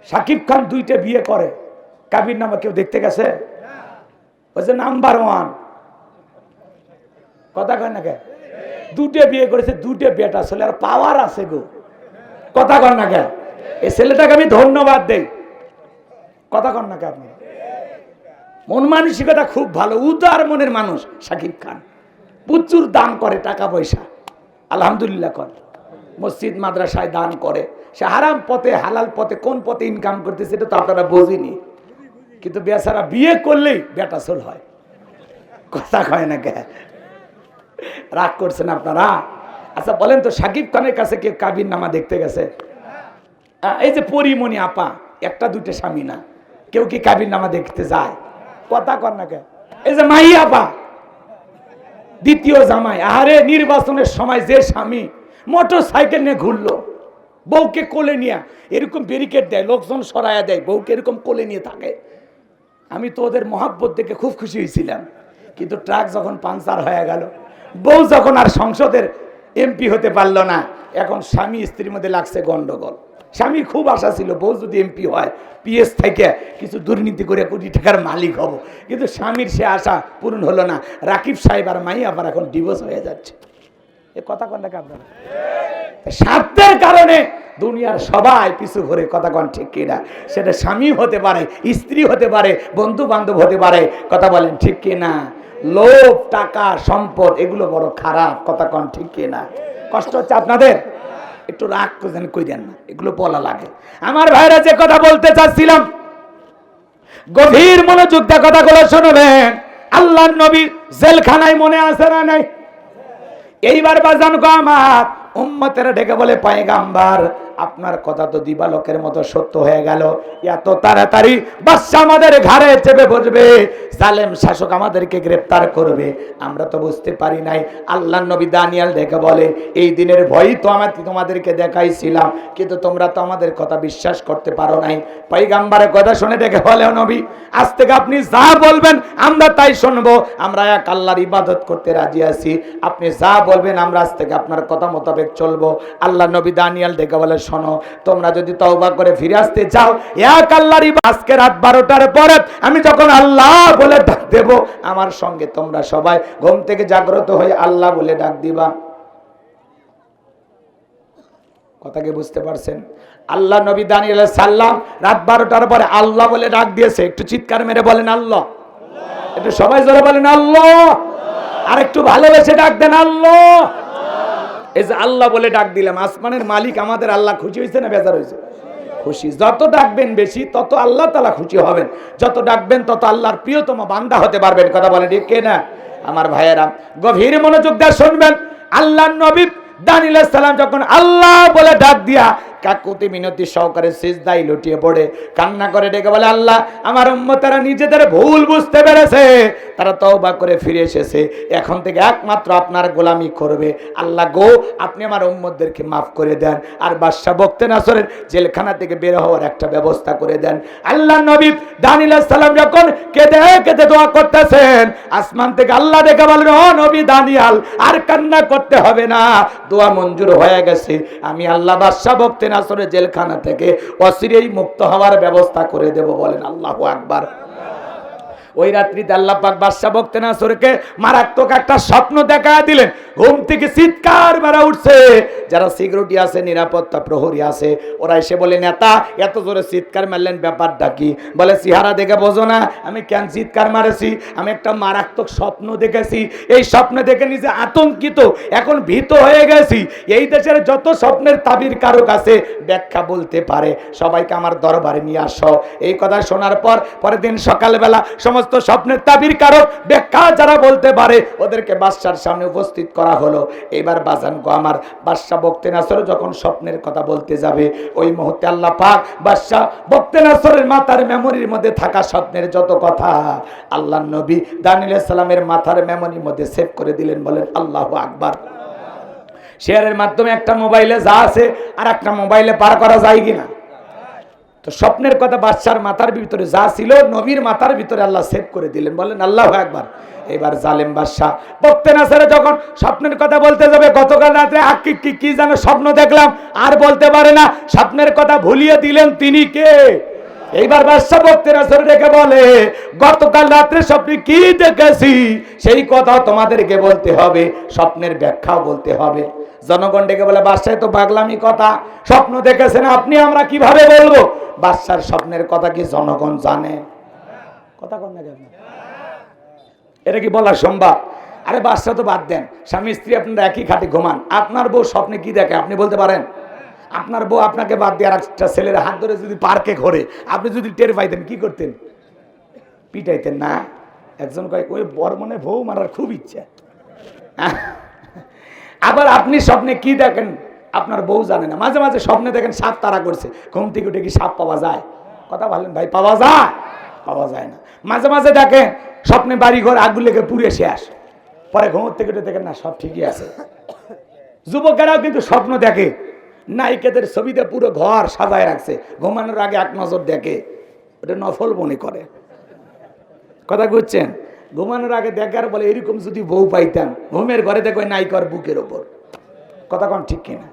শাকিব খান 2টে বিয়ে করে, কাবির নামা কেউ দেখতে গেছে? ওই যে নাম্বার 1, কথা কয় না কে? 2টে বিয়ে করেছে, 2টে বেটা ছেলে, আর পাওয়ার আছে গো। কথা কন না কে? এই ছেলেটাকে আমি ধন্যবাদ দেই। কথা কন না কে আপনারা? মন মানসিকতা খুব ভালো, উদার মনের মানুষ শাকিব খান। প্রচুর দান করে, টাকা পয়সা আলহামদুলিল্লাহ করে, মসজিদ মাদ্রাসায় দান করে। সে হারাম পথে হালাল পথে কোন পথে ইনকাম করতেছে এটা তো আপনারা বুঝিনি, কিন্তু বেচারা বিয়ে করলেই বেটা ছোল হয়। কথা কয় না কে? রাগ করছেন আপনারা? আচ্ছা বলেন তো, সাকিব খানের কাছে কেউ কাবির নামা দেখতে গেছে? এই যে পরিমণি আপা, একটা দুইটা স্বামী না, কেউ কি কাবির নামা দেখতে যায়? কথা কর না কে? এই যে মাহি আপা, দ্বিতীয় জামাই, আরে নির্বাচনের সময় যে স্বামী মোটর সাইকেল নিয়ে ঘুরলো, বউকে কোলে নিয়ে এরকম ব্যারিকেড দেয়, লোকজন সরাইয়া দেয়, বউকে এরকম কোলে নিয়ে থাকে। আমি তো ওদের মহাব্বত দেখে খুব খুশি হয়েছিলাম, কিন্তু ট্রাক যখন পাঞ্চার হয়ে গেল, বউ যখন আর সংসদের এমপি হতে পারলো না, এখন স্বামী স্ত্রীর মধ্যে লাগছে গন্ডগোল। স্বামীর খুব আশা ছিল বউ যদি এমপি হয় পিএস থেকে কিছু দুর্নীতি করে কোটি টাকার মালিক হব, কিন্তু স্বামীর সে আশা পূরণ হলো না। রাকিব সাহেব আর মাই আবার এখন ডিভোর্স হয়ে যাচ্ছে। এ কথা কন নাকি আপনারা? স্বার্থের কারণে দুনিয়ার সবাই পিছু ঘুরে, কথা কন ঠিক কিনা? সেটা স্বামী হতে পারে, স্ত্রী হতে পারে, বন্ধু বান্ধব হতে পারে, কথা বলেন ঠিক কিনা? লোভ, টাকা, সম্পদ এগুলো বড় খারাপ, কথা কন ঠিক কিনা? কষ্ট হচ্ছে আপনাদের? একটু রাগ করে কইরেন না, এগুলো বলা লাগে। আমার ভাইরা যে কথা বলতে চাচ্ছিলাম, গভীর মনোযোগ দিয়ে কথাগুলো শুনবেন। আল্লাহর নবী জেলখানায় মনে আছে না নাই? এইবার বাজান গো আমার উম্মতেরা ডেকে বলে, পয়গাম্বার আপনার কথা তো দিবালোকের মতো সত্য হয়ে গেল, এত তাড়াতাড়ি বাদশা আমাদের ঘাড়ে চেপে বসবে, জালেম শাসক আমাদেরকে গ্রেফতার করবে, আমরা তো বুঝতে পারি নাই। আল্লাহর নবী দানিয়েল ডেকে বলে, এই দিনের ভয়ই তো আমি তোমাদেরকে দেখাইছিলাম, কিন্তু তোমরা তো আমাদের কথা বিশ্বাস করতে পারো নাই। পয়গাম্বারের কথা শুনে ডেকে বলে, নবী আজ থেকে আপনি যা বলবেন আমরা তাই শুনবো, আমরা এক আল্লাহর ইবাদত করতে রাজি আছি, আপনি যা বলবেন আমরা আজ থেকে আপনার কথা মোতাবেক চলবো। আল্লাহ নবী দানিয়েল ডেকে বলে, শোনো, তোমরা যদি তওবা করে ফিরে আসতে চাও, এক আল্লাহর আজকে রাত 12টার পরে আমি যখন আল্লাহ বলে ডাক দেব, আমার সঙ্গে তোমরা সবাই ঘুম থেকে জাগ্রত হয়ে আল্লাহ বলে ডাক দিবা। কথা কি বুঝতে পারছেন? আল্লাহ নবী দানিয়েল সাল্লাম রাত 12টার পরে আল্লাহ বলে ডাক দিয়েছে। একটু চিৎকার মেরে বলেন আল্লাহ। একটু সবাই জোরে বলেন আল্লাহ। আর একটু ভালোবেসে ডাক দেন আল্লাহ। এই যে আল্লাহ বলে ডাক দিলাম, আসমানের মালিক আমাদের আল্লাহ খুশি হয়েছে না বেজার হয়েছে? খুশি। যত ডাকবেন বেশি তত আল্লাহ তাআলা খুশি হবেন, যত ডাকবেন তত আল্লাহর প্রিয়তম বান্দা হতে পারবেন। কথা বলে ঠিক কিনা? আমার ভাইয়েরা গভীর মনোযোগ দিয়ে শুনবেন। আল্লাহর নবী দানিয়েল আলাইহিস সালাম যখন আল্লাহ বলে ডাক দিয়া কাকুতি মিনতি সহকারে সিজদায় লুটিয়ে পড়ে কান্না করে ডেকে বলে, আল্লাহ আমার উম্মতেরা নিজেদের ভুল বুঝতে পেরেছে, তারা তওবা করে ফিরে এসেছে, এখন থেকে একমাত্র আপনার গোলামি করবে। আল্লাহ গো, আপনি আমার উম্মতদেরকে মাফ করে দেন, আর বাদশা বখতিয়ানসরের জেলখানা থেকে বের হওয়ার একটা ব্যবস্থা করে দেন। আল্লাহ নবী দানিয়েল আলাইহিস সালাম যখন কেঁদে কেঁদে দোয়া করতেছেন, আসমান থেকে আল্লাহ ডেকে বলেন, ও নবী দানিয়েল, আর কান্না করতে হবে না, দোয়া মঞ্জুর হয়ে গেছে, আমি আল্লাহ বাদশা বখতিয়ানসরের জেলখানা থেকে অচিরেই মুক্ত হওয়ার ব্যবস্থা করে দেব। বলেন আল্লাহু আকবার। ওই রাত্রিতে আল্লাহ পাক বাদশা বখতিয়ানসরকে মারাত্মক একটা স্বপ্ন দেখা দিলেন। ঘুম থেকে চিৎকার মারা উঠছে, যারা সিকিউরিটি আছে, নিরাপত্তা প্রহরী আছে, ওরা এসে বলে, নেতা এত জোরে চিৎকার মারলেন, ব্যাপারটা কি? বলে, চেহারা দেখে বোঝো না আমি কেন চিৎকার মারেছি? আমি একটা মারাত্মক স্বপ্ন দেখেছি, এই স্বপ্ন দেখে নিজে আতঙ্কিত, এখন ভীত হয়ে গেছি। এই দেশের যত স্বপ্নের তাবির কারক আছে, ব্যাখ্যা বলতে পারে, সবাইকে আমার দরবারে নিয়ে আসো। এই কথা শোনার পর পরের দিন সকালবেলা সমস্ত স্বপ্নের তাবির কারক ব্যাখ্যা যারা বলতে পারে ওদেরকে বাদশার সামনে উপস্থিত করা হলো। এবার বাজান গো আমার, বাদশা বখতিয়ানসর যখন স্বপ্নের কথা বলতে যাবে, ওই মুহূর্তে আল্লাহ পাক বাদশা বখতিয়ানসরের মাথার মেমোরির মধ্যে থাকা স্বপ্নের যত কথা আল্লাহ নবী দানিয়েল আলাইহিস সালামের মাথার মেমোরির মধ্যে সেভ করে দিলেন। বলেন আল্লাহু আকবার। শেয়ারের মাধ্যমে একটা মোবাইলে যা আছে আর একটা মোবাইলে পার করা যায় কিনা? তো স্বপ্নের কথা বাদশার মাথার ভিতরে যা ছিল নবীর মাথার ভিতরে আল্লাহ সেভ করে দিলেন। বলেন আল্লাহু আকবার। এবার জালেম বাদশা বখতিয়ানসর যখন স্বপ্নের কথা বলতে যাবে, গতকাল রাতে কি যেন স্বপ্ন দেখলাম আর বলতে পারে না, স্বপ্নের কথা ভুলিয়ে দিলেন তিনি কে? এইবার বাদশা বখতিয়ানসর ডেকে বলে, গতকাল রাত্রে স্বপ্নে কি দেখেছি সেই কথা তোমাদেরকে বলতে হবে, স্বপ্নের ব্যাখ্যাও বলতে হবে। জনগণ ডেকে বলে, বাদশাহ তো পাগলামি কথা, স্বপ্ন দেখেছেন আপনি, আমরা কিভাবে বলবো? বাদশার স্বপ্নের কথা কি জনগণ জানে? কথা কোন জায়গায়? এটা কি বলা সম্ভব? আরে বাদশা তো বাদ দেন, স্বামী স্ত্রী আপনারা একই খাটে ঘুমান, আপনার বউ স্বপ্নে কি দেখে আপনি বলতে পারেন? আপনার বউ আপনাকে বাদ দিয়ে আর একটা ছেলের হাত ধরে যদি পার্কে ঘোরে, আপনি যদি টের পাইতেন কি করতেন? পিটাইতেন না? একজন কয়, ওই বর মনে বউ মারার খুব ইচ্ছা, আবার আপনি স্বপ্নে কি দেখেন আপনার বউ জানে না। মাঝে মাঝে স্বপ্নে দেখেন সাপ তাড়া করছে, ঘুম থেকে উঠে কি সাপ পাওয়া যায়? কথা বলেন ভাই, পাওয়া যায়? পাওয়া যায় না। মাঝে মাঝে দেখেন স্বপ্নে বাড়ি ঘর আগুন লেগে পুড়ে শেষ, পরে ঘুম থেকে উঠে দেখেন না সব ঠিকই আছে। যুবকেরাও কিন্তু স্বপ্ন দেখে, নায়িকাদের ছবিতে পুরো ঘর সাজায় রাখছে, ঘুমানোর আগে এক নজর দেখে, ওটা নফল মনে করে। কথা বুঝছেন? ঘুমানোর আগে দেখার বলে এরকম যদি বউ পাইতাম, ঘুমের ঘরে দেখো নায়িকার বুকের ওপর। কথা কন ঠিক কিনা?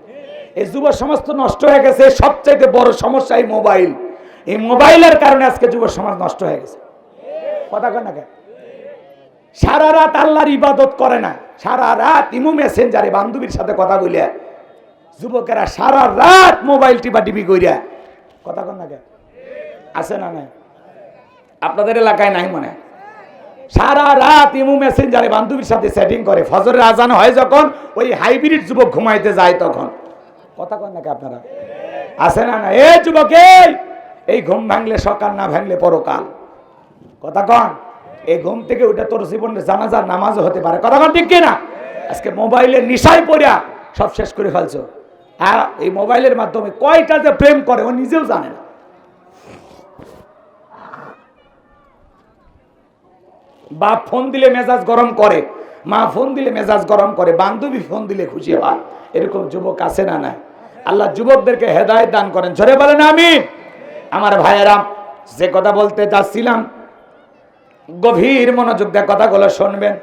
এই যুব সমাজ তো নষ্ট হয়ে গেছে। সবচাইতে বড় সমস্যা এই মোবাইল। এই মোবাইলের কারণে আজকে যুব সমাজ নষ্ট হয়ে গেছে। কথা কন না কেন? সারা রাত আল্লাহর ইবাদত করে না, সারা রাত ইমো মেসেঞ্জারে বান্ধবীর সাথে কথা বলিয়া যুবকেরা সারা রাত মোবাইল টিপা টিপি করিয়া। কথা কন না কেন? আছে না নাই? আপনাদের এলাকায় নাই মনে? সারা রাত ইমো মেসেঞ্জারে বান্ধবীর সাথে সেটিং করে, ফজরের আজান হয় যখন ওই হাইব্রিড যুবক ঘুমাইতে যায় তখন। কথা কন নাকি আপনারা? আছে না না? এ যুবক, এই ঘুম ভাঙলে সকাল, না ভাঙলে পরকাল। কথা কন? এই ঘুম থেকে ওটা তোর জীবনের জানাজার নামাজও হতে পারে। কথা কন ঠিক কিনা? আজকে মোবাইলের নিশায় পড়িয়া সব শেষ করে ফেলছো। হ্যাঁ, এই মোবাইলের মাধ্যমে কয়টা যে প্রেম করে ও নিজেও জানে না। বাপ ফোন দিলে মেজাজ গরম করে, মা ফোন দিলে মেজাজ গরম করে, বান্ধবী ফোন দিলে খুশি হয়। এরকম যুবক আছে না নাই? আল্লাহ যুবকদেরকে হেদায়েত দান করেন, জোরে বলেন আমিন। আমার ভাইয়েরা, যে কথা বলতে যাচ্ছিলাম, গভীর মনোযোগ দিয়ে কথাগুলো শুনবেন।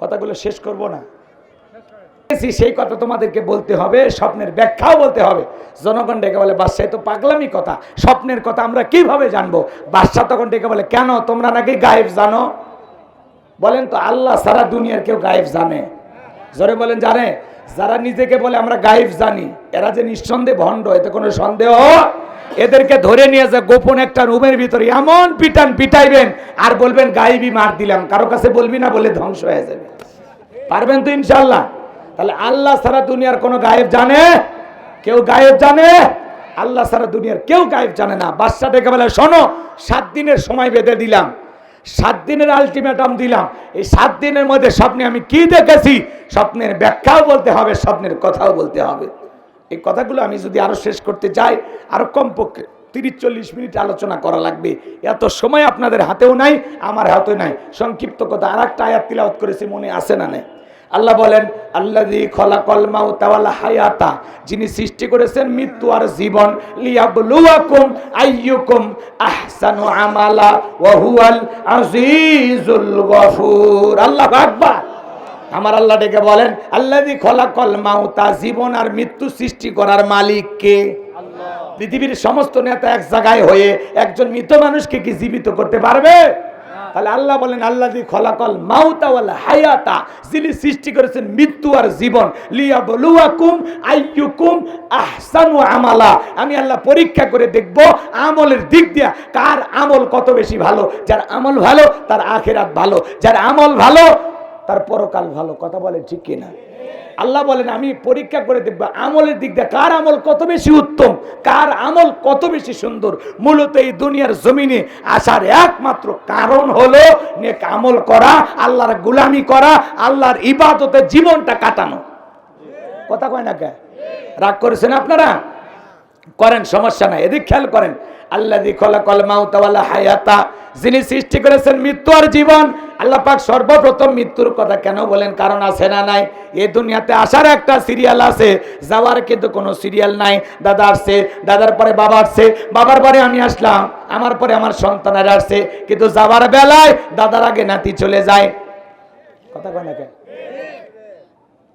কথাগুলো শেষ করব না, সেই কথা তোমাদেরকে বলতে হবে, স্বপ্নের ব্যাখ্যাও বলতে হবে। জনগণ ডেকে বলে বাদশাহ তো পাগলামি কথা, স্বপ্নের কথা আমরা কিভাবে জানবো? বাদশাহ তখন ডেকে বলে কেন, তোমরা নাকি গায়েব জানো? বলেন তো আল্লাহ সারা দুনিয়ার কেউ গায়েব জানে? জোরে বলেন জানে? যারা নিজেকে বলে আমরা গায়েব জানি, এরা যে নিঃসন্দেহে ভণ্ড, এতে কোনো সন্দেহ। এদেরকে ধরে নিয়ে যা গোপন একটা রুমের ভিতরে এমন পিটান পিটাইবেন আর বলবেন গায়েবই মার দিলাম, কারো কাছে বলবি না, বলে ধ্বংস হয়ে যাবে। পারবেন তো ইনশাল্লাহ? তাহলে আল্লাহ সারা দুনিয়ার কোন গায়েব জানে? কেউ গায়েব জানে? আল্লাহ সারা দুনিয়ার কেউ গায়েব জানে না। বাদশা ডেকে বলে শোনো, 7 দিনের সময় বেঁধে দিলাম, 7 দিনের আলটিমেটাম দিলাম। এই 7 দিনের মধ্যে স্বপ্নে আমি কি দেখেছি, স্বপ্নের ব্যাখ্যাও বলতে হবে, স্বপ্নের কথাও বলতে হবে। এই কথাগুলো আমি যদি আরো শেষ করতে যাই, আরো কমপক্ষে 30-40 মিনিট আলোচনা করা লাগবে। এত সময় আপনাদের হাতেও নাই, আমার হাতেও নাই। সংক্ষিপ্ত কথা, আর একটা আয়াত তিলাওয়াত করেছি, মনে আছে না নাই? আল্লাহ বলেন আল্লাযী খালাকাল মাউতা ওয়াল হায়াতা, যিনি সৃষ্টি করেছেন মৃত্যু আর জীবন, লিয়াবলুয়াকুম আইয়ুকুম আহসানু আমালা ওয়া হুয়াল আজিজুল গফুর। আল্লাহু আকবার। আমার আল্লাহ ডেকে বলেন আল্লাযী খালাকাল মাউতা, জীবন আর মৃত্যু সৃষ্টি করার মালিক কে? আল্লাহ। পৃথিবীর সমস্ত নেতা এক জায়গায় হয়ে একজন মৃত মানুষকে কি জীবিত করতে পারবে? তাহলে আল্লাহ বলেন আল্লাযী খালাকাল মাউতা ওয়াল হায়াতা, যিনি সৃষ্টি করেছেন মৃত্যু আর জীবন, লিয়াবলুয়াকুম আইয়ুকুম আহসানু আমালা, আমি আল্লাহ পরীক্ষা করে দেখব আমলের দিক দিয়া কার আমল কত বেশি ভালো। যার আমল ভালো তার আখিরাত ভালো, যার আমল ভালো তার পরকাল ভালো। কথা বলে ঠিক কিনা? আল্লাহ বলেন আমি পরীক্ষা করে দেখব আমলের দিক দিয়ে কার আমল কত বেশি উত্তম, কার আমল কত বেশি সুন্দর। মূলত এই দুনিয়ার জমিনে আসার একমাত্র কারণ হলো নেক আমল করা, আল্লাহর গোলামি করা, আল্লাহর ইবাদতে জীবনটা কাটানো। কথা কয় না কে? রাগ করেছেন আপনারা? করেন, সমস্যা নাই। এদিক খেয়াল করেন, আল্লাযী খালাকাল মাউতা ওয়াল হায়াতা, যিনি সৃষ্টি করেছেন মৃত্যু আর জীবন। আল্লাহ পাক সর্বপ্রথম মৃত্যুর কথা কেন বলেন? কারণ আছে না নাই? এই দুনিয়াতে আসার একটা সিরিয়াল আছে, যাওয়ার কিন্তু কোনো সিরিয়াল নাই। দাদা আসছে, দাদার পরে বাবা আসছে, বাবার পরে আমি আসলাম, আমার পরে আমার সন্তানেরা আসছে, কিন্তু যাওয়ার বেলায় দাদার আগে নাতি চলে যায়। কথা কয় না কেন?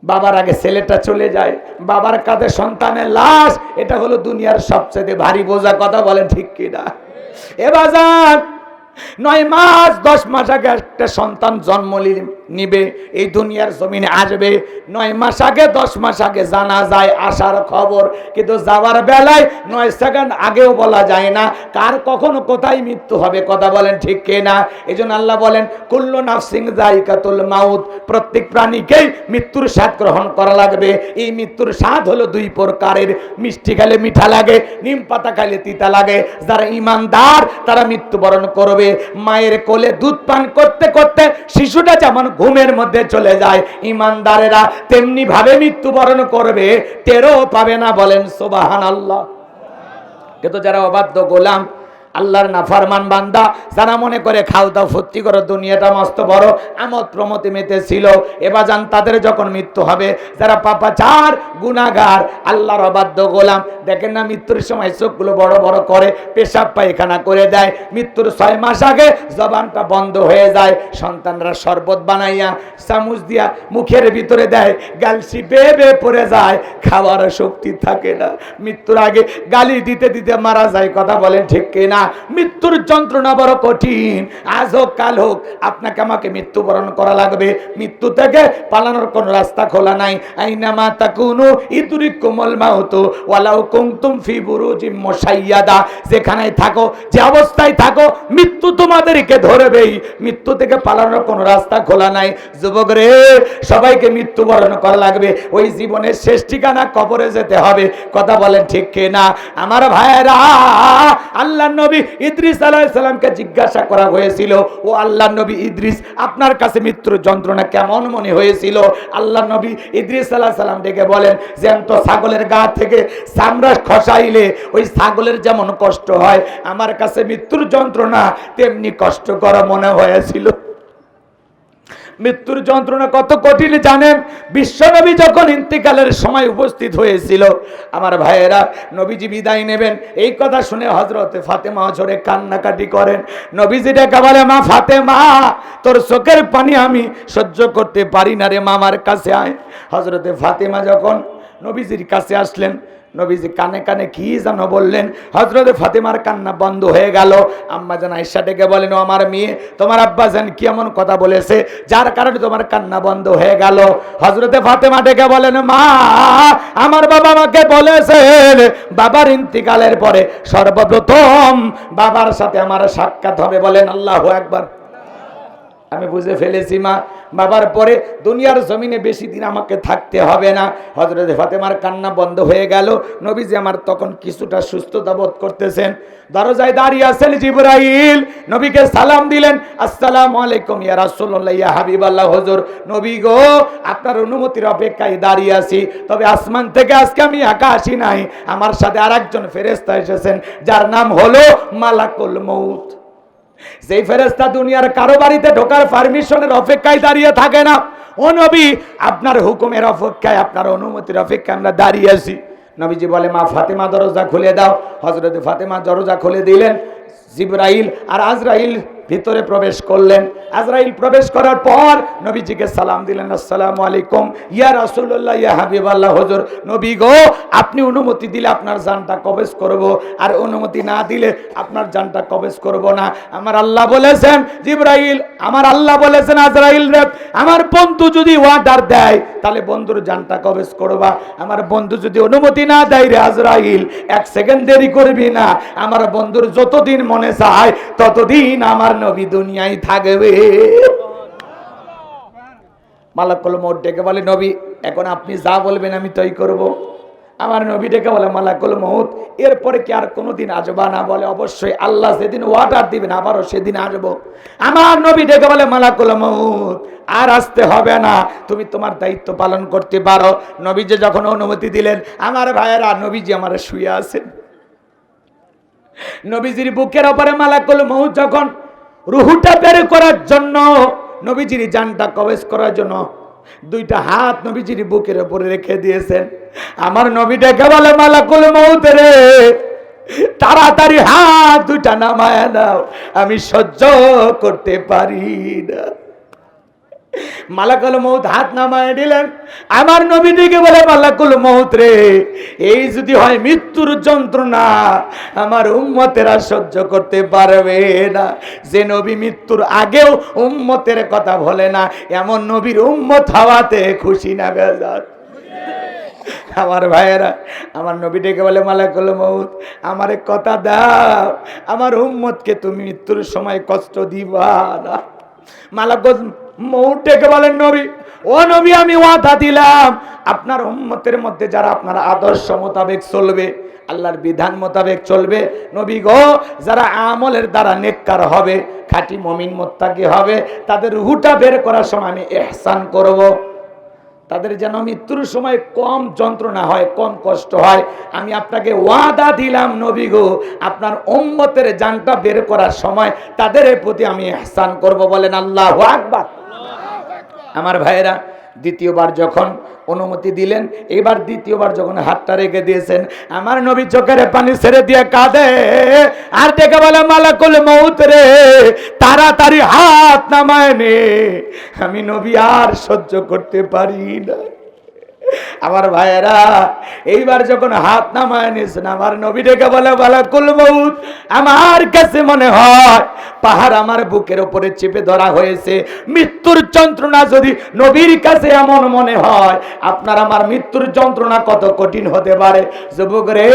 বাবার আগে ছেলেটা চলে যায়, বাবার কাঁধে সন্তানের লাশ। এটা হলো দুনিয়ার সবচেয়ে ভারী বোঝা। কথা বলেন ঠিক কিনা? এ বাজার 9 মাস 10 মাস আগে একটা সন্তান জন্ম নিবে, এই দুনিয়ার জমিনে আসবে। 9 মাস আগে 10 মাস আগে জানা যায় আসার খবর, কিন্তু যাওয়ার বেলায় 9 সেকেন্ড আগেও বলা যায় না কার কখন কোথায় মৃত্যু হবে। কথা বলেন ঠিক কিনা? এজন্য আল্লাহ বলেন কুল্লু নাফসিন যায়িকাতুল মাউত, প্রত্যেক প্রাণীকেই মৃত্যুর স্বাদ গ্রহণ করা লাগবে। এই মৃত্যুর স্বাদ হলো 2 প্রকারের, মিষ্টি খেলে মিঠা লাগে, নিম পাতা খাইলে তিতা লাগে। যারা ঈমানদার তারা মৃত্যুবরণ করবে, মায়ের কোলে দুধ পান করতে করতে শিশুটা যেমন ঘুমের মধ্যে চলে যায়, ইমানদারেরা তেমনি ভাবে মৃত্যুবরণ করবে, টেরও পাবে না। বলেন সুবহানাল্লাহ। কিন্তু যারা অবাধ্য গোলাম, আল্লাহর নাফরমান বান্দা, যারা মনে করে খাও দাও ফুর্তি করো, দুনিয়াটা মস্ত বড়, আমোদ প্রমোদে মেতেছিল, এবার যান তাদের যখন মৃত্যু হবে, যারা পাপাচার গুনাহগার আল্লাহর অবাধ্য গোলাম, দেখেন না মৃত্যুর সময় চোখগুলো বড় বড় করে পেশাব পায়খানা করে দেয়, মৃত্যুর 6 মাস আগে জবানটা বন্ধ হয়ে যায়, সন্তানরা শরবত বানাইয়া চামচ দিয়া মুখের ভিতরে দেয়, গালসি বেয়ে বেয়ে পড়ে যায়, খাওয়ার শক্তি থাকে না, মৃত্যুর আগে গালি দিতে দিতে মারা যায়। কথা বলেন ঠিক কিনা? মৃত্যুর যন্ত্রণা বড় কঠিন। আজ হোক কাল হোক আপনাকে আমাকে মৃত্যুবরণ করা লাগবে। মৃত্যু থেকে পালানোর কোন রাস্তা খোলা নাই। আইনামা তাকুনু ইদরিকুমুল মাউত ওয়ালাউ কুনতুম ফি বুরুজিম মুশাইয়াদা, যেখানেই থাকো, যে অবস্থায় থাকো, মৃত্যু তোমাদেরকে ধরবেই। মৃত্যু থেকে পালানোর কোন রাস্তা খোলা নাই। যুবক রে, সবাইকে মৃত্যুবরণ করা লাগবে। ওই জীবনের শেষ ঠিকানা কবরে যেতে হবে। কথা বলেন ঠিক কিনা? আমার ভাইয়েরা, আল্লাহ নবী ইদ্রিস আলাইহিস সালামকে জিজ্ঞাসা করা হয়েছিল, ও আল্লাহ নবী ইদ্রিস, আপনার কাছে মৃত্যুর যন্ত্রণা কেমন মনে হয়েছিল? আল্লাহ নবী ইদ্রিস আলাইহিস সালাম ডেকে বলেন, জ্যান্ত ছাগলের গা থেকে চামড়া খসাইলে ওই ছাগলের যেমন কষ্ট হয়, আমার কাছে মৃত্যুর যন্ত্রণা তেমনি কষ্টকর মনে হয়েছিল। মৃত্যুর যন্ত্রণা কত কঠিন জানেন? বিশ্বনবী যখন ইন্তেকালের সময় উপস্থিত হয়েছিল, আমার ভাইয়েরা, নবীজি বিদায় নেবেন, এই কথা শুনে হযরতে ফাতেমা ঝরে কান্নাকাটি করেন। নবীজি ডেকে বলে, মা ফাতেমা, তোর চোখের পানি আমি সহ্য করতে পারি না রে, মামার কাছে আয়। হযরতে ফাতেমা যখন নবীজির কাছে আসলেন, নবীজি কানে কানে কি যেন বললেন, হযরতে ফাতেমার কান্না বন্ধ হয়ে গেল। আম্মা জান আয়েশা ডেকে বলেন, ও আমার মেয়ে, তোমার আব্বা জান কি এমন কথা বলেছে যার কারণে তোমার কান্না বন্ধ হয়ে গেল? হযরতে ফাতেমা ডেকে বলেন, মা, আমার বাবা আমাকে বলেছেন বাবার ইন্তিকালের পরে সর্বপ্রথম বাবার সাথে আমার সাক্ষাৎ হবে। বলেন আল্লাহু আকবার। আমি বুঝে ফেলেছি মা, বাবার পরে দুনিয়ার জমিনে বেশি দিন আমাকে থাকতে হবে না। হযরতে ফাতেমার কান্না বন্ধ হয়ে গেল। নবীজি আমার তখন কিছুটা সুস্থতা বোধ করতেছেন। দরজায় দাঁড়িয়ে আছেন জিবরাইল, নবীকে সালাম দিলেন, আসসালামু আলাইকুম ইয়া রাসূলুল্লাহ, ইয়া হাবিবাল্লাহ। হুজুর নবী গো, আপনার অনুমতির অপেক্ষায় দাঁড়িয়ে আছি, তবে আসমান থেকে আজকে আমি একা আসি নাই, আমার সাথে আরেকজন ফেরেশতা এসেছেন, যার নাম হলো মালাকুল মউত। যেই ফেরেশতা দুনিয়ার কারো বাড়িতে ঢোকার পারমিশনের অপেক্ষায় দাঁড়িয়ে থাকে না, ও নবী, আপনার হুকুমের অপেক্ষায়, আপনার অনুমতির অপেক্ষায় আমরা দাঁড়িয়ে আছি। নবীজি বলে, মা ফাতেমা দরজা খুলে দাও। হযরতে ফাতেমা দরজা খুলে দিলেন। জিবরাইল আর আজরাইল ভিতরে প্রবেশ করলেন। আজরাইল প্রবেশ করার পর নবীজিকে সালাম দিলেন, আসসালামু আলাইকুম ইয়া রাসূলুল্লাহ, ইয়া হাবিবাল্লাহ। হুজুর নবী গো, আপনি অনুমতি দিলে আপনার জানটা কবজ করব, আর অনুমতি না দিলে আপনার জানটা কবজ করব না। আমার আল্লাহ বলেছেন, জিবরাইল, আমার আল্লাহ বলেছেন আজরাইল রে, আমার বন্ধু যদি অর্ডার দেয় তাহলে বন্ধুর জানটা কবজ করবা, আমার বন্ধু যদি অনুমতি না দেয় রে আজরাইল, 1 সেকেন্ড দেরি করবি না, আমার বন্ধুর যতদিন মনে চায় ততদিন আমার নবী দুনিয়ায় থাকবে। মালাকুল মউত ডেকে বলে, নবী, এখন আপনি যা বলবেন আমি তাই করব। আমার নবী ডেকে বলে, মালাকুল মউত, এরপরে কি আর কোনোদিন আসবা না? বলে, অবশ্যই, আল্লাহ যেদিন অর্ডার দিবেন আবারও সেদিন আসবো। আমার নবী ডেকে বলে, মালাকুল মউত, আর আসতে হবে না, তুমি তোমার দায়িত্ব পালন করতে পারো। নবীজি যখন অনুমতি দিলেন, আমার ভাইয়েরা, নবীজি আমার শুয়ে আছেন। নবীজির বুকের উপরে মালাকুল মউত যখন রুহুটা বের করার জন্য, নবীজির জানটা কবজ করার জন্য 2টা হাত নবীজির বুকের উপরে রেখে দিয়েছেন। আমার নবী ডেকে বলে, মালাকুল মউত রে, তাড়াতাড়ি হাত 2টা নামায় দাও, আমি সহ্য করতে পারি না। মালাকুল মউত হাত নামায় দিলেন। আমার নবী ডেকে বলে, মালাকুল মউত রে, এই যদি হয় মৃত্যুর যন্ত্রণা, আমার উম্মতেরা সহ্য করতে পারবে না। যে নবী মৃত্যুর আগেও উম্মতের কথা বলে না, এমন নবীর উম্মত হওয়াতে খুশি না বেজার? আমার ভাইয়েরা, আমার নবী ডেকে বলে, মালাকুল মউত, আমারে কথা দাও, আমার উম্মতকে তুমি মৃত্যুর সময় কষ্ট দিবা না। মালাকুল মউত ডেকে বলেন, নবী, ও নবী, আমি ওয়াদা দিলাম আপনার উম্মতের মধ্যে যারা আপনার আদর্শ মোতাবেক চলবে, আল্লাহর বিধান মোতাবেক চলবে। নবী গো, যারা আমলের দ্বারা নেককার হবে, খাঁটি মুমিন মুত্তাকি হবে, তাদের রূহটা বের করার সময় আমি ইহসান করব। তাদের যেন মৃত্যুর সময় কম যন্ত্রণা হয়, কম কষ্ট হয়। আমি আপনাকে ওয়াদা দিলাম নবী গো, আপনার উম্মতের জানটা বের করার সময় তাদের প্রতি আমি ইহসান করব। বলেন আল্লাহু আকবার। আমার ভাইয়েরা, দ্বিতীয়বার যখন অনুমতি দিলেন, এবার দ্বিতীয়বার যখন হাতটা রেখে দিয়েছেন, আমার নবী চোখের পানি ছেড়ে দিয়ে কাঁদে আর ডেকে বলে, মালাকুল মউত রে, তাড়াতাড়ি হাত নামায় নে, আমি নবী আর সহ্য করতে পারি না। আমার ভাইয়েরা, এইবার যখন হাত নামায় নিয়েছেন, আমার নবী ডেকে বলে, মালাকুল মউত, আমার কাছে মনে হয় পাহাড় আমার বুকের উপরে চেপে ধরা হয়েছে। মৃত্যুর যন্ত্রণা যদি নবীর কাছে এমন মনে হয়, আপনার আমার মৃত্যুর যন্ত্রণা কত কঠিন হতে পারে। যুবক রে,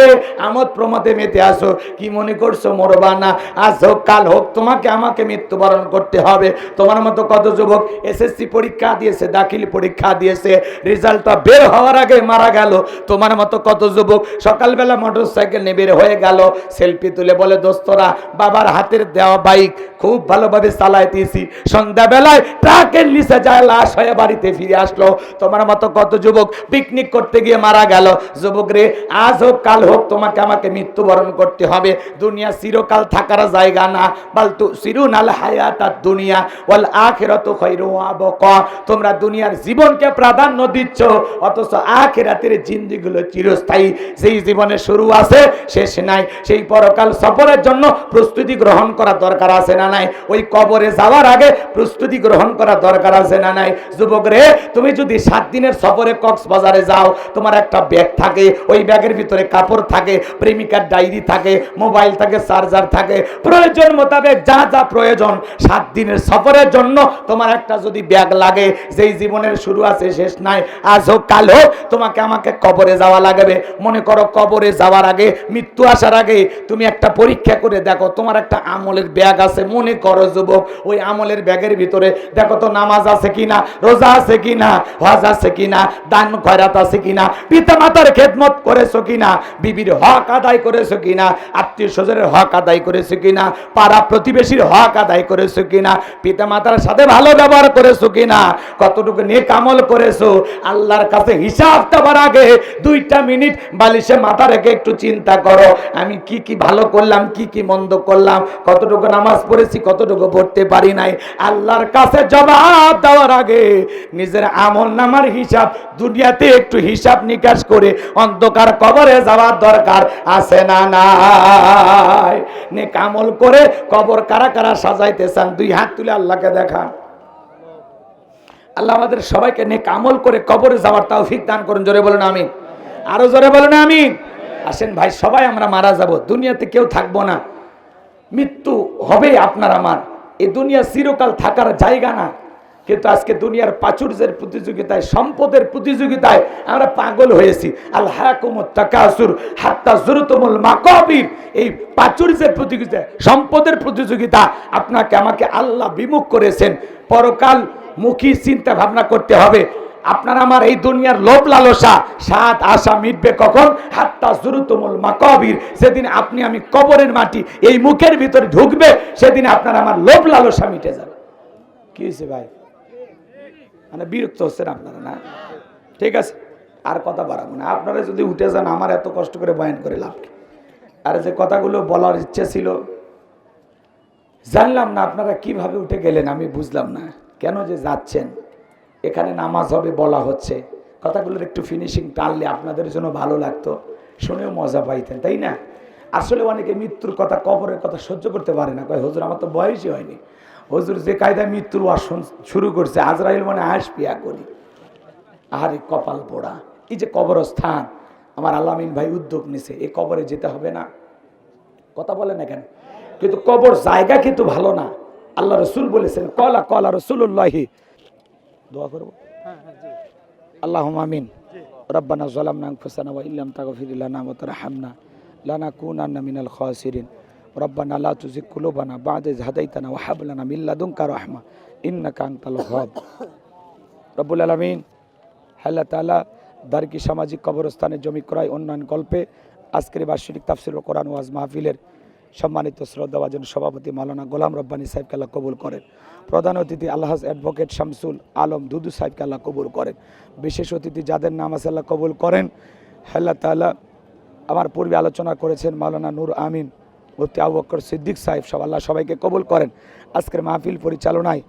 আমোদ প্রমোদে মেতে আসো, কি মনে করছো মরবা না? আজ হোক কাল হোক তোমাকে আমাকে মৃত্যুবরণ করতে হবে। তোমার মতো কত যুবক এসএসসি পরীক্ষা দিয়েছে, দাখিল পরীক্ষা দিয়েছে, রেজাল্টটা বের হওয়ার আগে মারা গেল। তোমার মতো কত যুবক সকালবেলা মোটর সাইকেল নিয়ে বের হয়ে গেল, সেলফি তুলে বলে, দোস্তরা বাবার হাতের দেওয়া বাইক খুব ভালোভাবে চালাইতেছি, সন্ধ্যাবেলায় ট্রাকের নিচে যায় লাশ হয়ে বাড়িতে ফিরে আসলো। তোমার মতো কত যুবক পিকনিক করতে গিয়ে মারা গেল। যুবক রে, আজ হোক কাল হোক তোমাকে আমাকে মৃত্যুবরণ করতে হবে। দুনিয়া চিরকাল থাকার জায়গা না, বালতু সিরুনাল হায়াতাদ দুনিয়া ওয়াল আখিরাতু খায়রু ওয়া আবকা। তোমরা দুনিয়ার জীবনকে প্রাধান্য দিচ্ছ, অথচ আখিরাতের জিন্দেগিগুলো চিরস্থায়ী। যেই জীবনে শুরু আছে শেষ নাই, সেই পরকাল সফরের জন্য প্রস্তুতি গ্রহণ করা দরকার আছে না নাই? ওই কবরে যাওয়ার আগে প্রস্তুতি গ্রহণ করা দরকার আছে না নাই? যুবক রে, তুমি যদি 7 দিনের সফরে কক্সবাজারে যাও, তোমার একটা ব্যাগ থাকে, ওই ব্যাগের ভিতরে কাপড় থাকে, প্রেমিকার ডায়েরি থাকে, মোবাইল থাকে, চার্জার থাকে, প্রয়োজন মোতাবেক যা যা প্রয়োজন 7 দিনের সফরের জন্য তোমার একটা যদি ব্যাগ লাগে, যেই জীবনের শুরু আছে শেষ নাই, আজ হোক কাল হোক তোমাকে আমাকে কবরে যাওয়া লাগবে। মনে করো কবরে যাওয়ার আগে, মৃত্যু আসার আগে তুমি একটা পরীক্ষা করে দেখো, তোমার একটা আমলের ব্যাগ আছে। মনে করো যুবক, ওই আমলের ব্যাগের ভিতরে দেখো তো নামাজ আছে কিনা, রোজা আছে কিনা, হজ আছে কিনা, দান খয়রাত আছে কিনা, পিতা মাতার খেদমত করেছো কিনা, বিবির হক আদায় করেছো কিনা, আত্মীয় স্বজনের হক আদায় করেছো কিনা, পাড়া প্রতিবেশীর হক আদায় করেছো কিনা, পিতা মাতার সাথে ভালো ব্যবহার করেছো কিনা, কতটুকু নেক আমল করেছো। আল্লাহর কাছে হিসাব দেওয়ার আগে 2টা মিনিট বালিশে মাথা রেখে একটু চিন্তা করো, আমি কি কি ভালো করলাম, কি কি মন্দ করলাম, কতটুকু নামাজ পড়েছি, কতটুকু পড়তে পারি নাই। আল্লাহর কাছে জবাব দেওয়ার আগে নিজের আমল নামার হিসাব, দুনিয়াতে একটু হিসাব নিকাশ করে অন্ধকার কবরে যাওয়ার দরকার আছে না নাই? নেক আমল করে কবর কারা কারা সাজাইতে চান, 2 হাত তুলে আল্লাহকে দেখান। আল্লাহ আমাদের সবাইকে নেক আমল করে কবরে যাওয়ার তৌফিক দান করুন। জোরে বলুন আমিন। আরো জোরে বলুন আমিন। আসেন ভাই, সবাই আমরা মারা যাব, দুনিয়াতে কেউ থাকবো না, মৃত্যু হবে আপনার আমার। এই দুনিয়া চিরকাল থাকার জায়গা না। কিন্তু আজকে দুনিয়ার প্রাচুর্যের প্রতিযোগিতায়, সম্পদের প্রতিযোগিতায় আমরা পাগল হয়েছি। আল হাকুমুত তাকাসুর হাত্তা যুরতুমুল মাকাবির। এই প্রাচুর্যের প্রতিযোগিতা, সম্পদের প্রতিযোগিতা আপনাকে আমাকে আল্লাহ বিমুখ করেছেন। পরকাল মুখী চিন্তা ভাবনা করতে হবে। আপনার আমার এই দুনিয়ার লোভ লালসা, স্বাদ আশা মিটবে কখন? হাত্তা যুরতুমুল মাকাবির। সেদিন আপনি আমি কবরের মাটি এই মুখের ভিতরে ঢুকবে, সেদিন আপনার আমার লোভ লালসা মিটে যাবে। কি হয়েছে ভাই? মানে বিরক্ত হচ্ছেন আপনারা না? ঠিক আছে, আর কথা বাড়াবো না। আপনারা যদি উঠে যান, আমার এত কষ্ট করে বয়ান করে লাভ কি? আর যে কথাগুলো বলার ইচ্ছে ছিল, জানলাম না আপনারা কিভাবে উঠে গেলেন, আমি বুঝলাম না কেন যে যাচ্ছেন। এখানে নামাজ হবে বলা হচ্ছে, কথাগুলোর একটু ফিনিশিং টানলে আপনাদের জন্য ভালো লাগতো, শুনেও মজা পাইতেন, তাই না? আসলে অনেকে মৃত্যুর কথা, কবরের কথা সহ্য করতে পারে না, কয় হুজুর আমার তো বয়সই হয়নি। হুজুর যে কায়দায় মৃত্যুর আসন শুরু করছে, আজরাইল মানে আশ পিয়া করি। আহারে কপাল পোড়া। এই যে কবরস্থান, আমার আলামিন ভাই উদ্যোগ নিছে, এই কবরে যেতে হবে না, কথা বলে না কেন? কিন্তু কবর জায়গা কিন্তু ভালো না। আল্লাহ রসুল বলেছেন, কলা কলা রসুল্লাহি, দোয়া করবো, আল্লাহুম্মা আমিন। রব্বানা যালামনা আনফুসানা ওয়া ইল্লাম তাগফির লানা ওয়া তারহামনা লানাকুনান্না মিনাল খাসিরিন। রব্বানা লা তুযিগ কুলুবানা বা'দা ইয হাদাইতানা ওয়া হাব লানা মিন লাদুনকা রাহমা ইন্নাকা আনতাল ওয়াহ্হাব। রব্বুল আলামিন, আল্লাহ তাআলা দারকি সামাজিক কবরস্থানের জমি ক্রয় উন্নয়ন কল্পে আজকের বার্ষিক তাফসীরুল কোরআন ওয়াজ মাহফিলের সম্মানিত শ্রদ্ধাভাজন সভাপতি মাওলানা গোলাম রব্বানী সাহেবকে আল্লাহ কবুল করেন। প্রধান অতিথি আল্লাহাজ অ্যাডভোকেট শামসুল আলম দুদু সাহেবকে আল্লাহ কবুল করেন। বিশেষ অতিথি যাদের নাম আছে আল্লাহ কবুল করেন। আল্লাহ তাআলা আমার পূর্বে আলোচনা করেছেন মাওলানা নূর আমিন, মুফতি আবু বকর সিদ্দিক সাহেব, সব আল্লাহ সবাইকে কবুল করেন। আজকের মাহফিল পরিচালনায়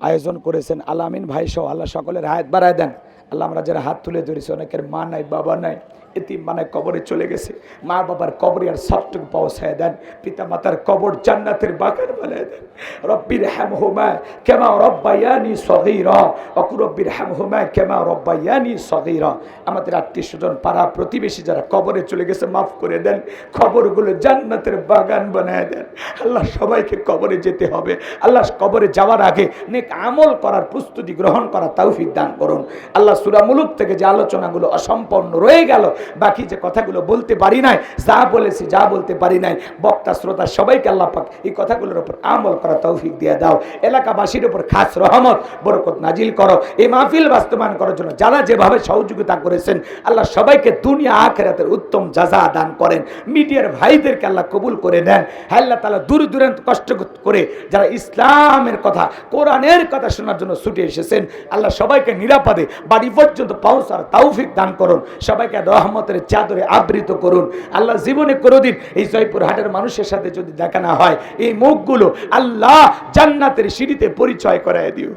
আয়োজন করেছেন আলামিন ভাই সহ আল্লাহ সকলের হায়াত বাড়ায় দেন। আল্লাহ আমরা যারা হাত তুলে ধরেছি, অনেকের মা নাই, বাবা নাই, এতিম মানে কবরে চলে গেছে, মা বাবার কবরে আর সবটুকু পৌঁছায় দেন। পিতা মাতার কবর জান্নাতের বাগান বানায় দেন। রব্বির হামহুমা কামা রব্বায়ানি সগীরা ওয়া রব্বির হামহুমা কামা রব্বায়ানি সগীরা। আমাদের আত্মীয়স্বজন, পাড়া প্রতিবেশী যারা কবরে চলে গেছে মাফ করে দেন, কবরগুলো জান্নাতের বাগান বানায় দেন। আল্লাহ সবাইকে কবরে যেতে হবে, আল্লাহ কবরে যাওয়ার আগে নেক আমল করার প্রস্তুতি গ্রহণ করা তৌফিক দান করুন। আল্লাহ সূরা মুলুক থেকে যে আলোচনাগুলো অসম্পূর্ণ রয়ে গেল, বাকি যে কথাগুলো বলতে পারি নাই, যা বলেছি যা বলতে পারি নাই, বক্তা শ্রোতা সবাইকে আল্লাহ পাক এই কথাগুলোর উপর আমল করা তৌফিক দিয়ে দাও। এলাকাবাসীর উপর খাস রহমত বরকত নাজিল করো। এই মাহফিল বাস্তবায়ন করার জন্য যারা যেভাবে সহযোগিতা করেছেন আল্লাহ সবাইকে দুনিয়া আখিরাতের উত্তম জাযা দান করেন। মিডিয়ার ভাইদেরকে আল্লাহ কবুল করে নেন। আল্লাহ তাআলা দূর দূরান্ত কষ্ট করে যারা ইসলামের কথা, কোরআনের কথা শোনার জন্য ছুটে এসেছেন, আল্লাহ সবাইকে নিরাপদে বাড়ি পর্যন্ত পৌঁছার তৌফিক দান করুন। সবাইকে রহমতের চাদরে আবৃত করুন। আল্লাহ জীবনে কোনোদিন এই জয়পুরহাটের মানুষের সাথে যদি দেখা না হয়, এই মুখগুলো আল্লাহ জান্নাতের সিঁড়িতে পরিচয় করায় দিও।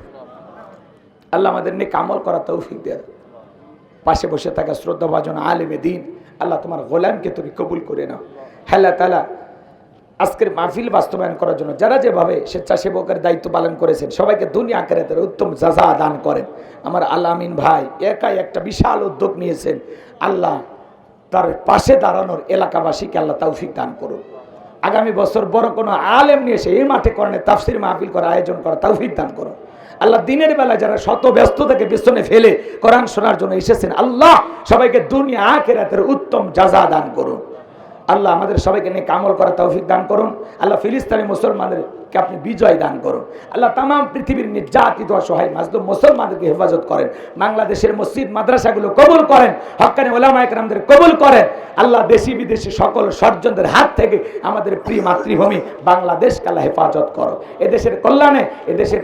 আল্লাহ আমাদের নেক আমল করা তৌফিক দেন। পাশে বসে থাকা শ্রদ্ধাভাজন আলেমে দিন, আল্লাহ তোমার গোলামকে তুমি কবুল করে নাও। আল্লাহ তাআলা আজকের মাহফিল বাস্তবায়ন করার জন্য যারা যেভাবে স্বেচ্ছাসেবকের দায়িত্ব পালন করেছেন সবাইকে দুনিয়া আখিরাতের উত্তম জাযা দান করেন। আমার আলামিন ভাই একাই একটা বিশাল উদ্যোগ নিয়েছেন, আল্লাহ তার পাশে দাঁড়ানোর এলাকাবাসীকে আল্লাহ তৌফিক দান করুন। আগামী বছর বড় কোনো আলেম নিয়ে এসে এই মাঠে কোরআনের তাফসীর মাহফিল করার আয়োজন করা তৌফিক দান করুন। আল্লাহ দিনের বেলায় যারা শত ব্যস্ততাকে পেছনে ফেলে কোরআন শোনার জন্য এসেছেন, আল্লাহ সবাইকে দুনিয়া আখিরাতের উত্তম জাযা দান করুন। আল্লাহ আমাদের সবাইকে নেক আমল করা তৌফিক দান করুন। আল্লাহ ফিলিস্তিনি মুসলমানদেরকে আপনি বিজয় দান করুন। আল্লাহ তাম পৃথিবীর নির্যাতিত অসহায় মাজলুম মুসলমানদেরকে হেফাজত করেন। বাংলাদেশের মসজিদ মাদ্রাসাগুলো কবুল করেন, হক্কানি উলামায়ে কেরামদের কবুল করেন। আল্লাহ দেশি বিদেশি সকল ষড়যন্ত্রের হাত থেকে আমাদের প্রিয় মাতৃভূমি বাংলাদেশকে আল্লাহ হেফাজত করো। এদেশের কল্যাণে, এদেশের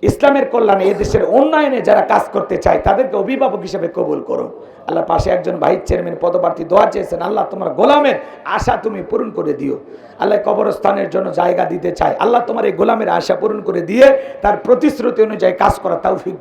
ইসলামের কল্যাণে, এদেশের উন্নয়নে যারা কাজ করতে চায় তাদেরকে অভিভাবক হিসেবে কবুল করো। আল্লাহ পাশে একজন ভাই চেয়ারম্যান পদপ্রার্থী দোয়া চেয়েছেন, আল্লাহ তোমার গোলামের আশা তুমি পূরণ করে দিও। আল্লাহ কবরস্থানের জন্য জায়গা দিতে চায়, আল্লাহ তোমার এই গোলামের আশা পূরণ করে দিয়ে তার প্রতিশ্রুতি অনুযায়ী কাজ করা তৌফিক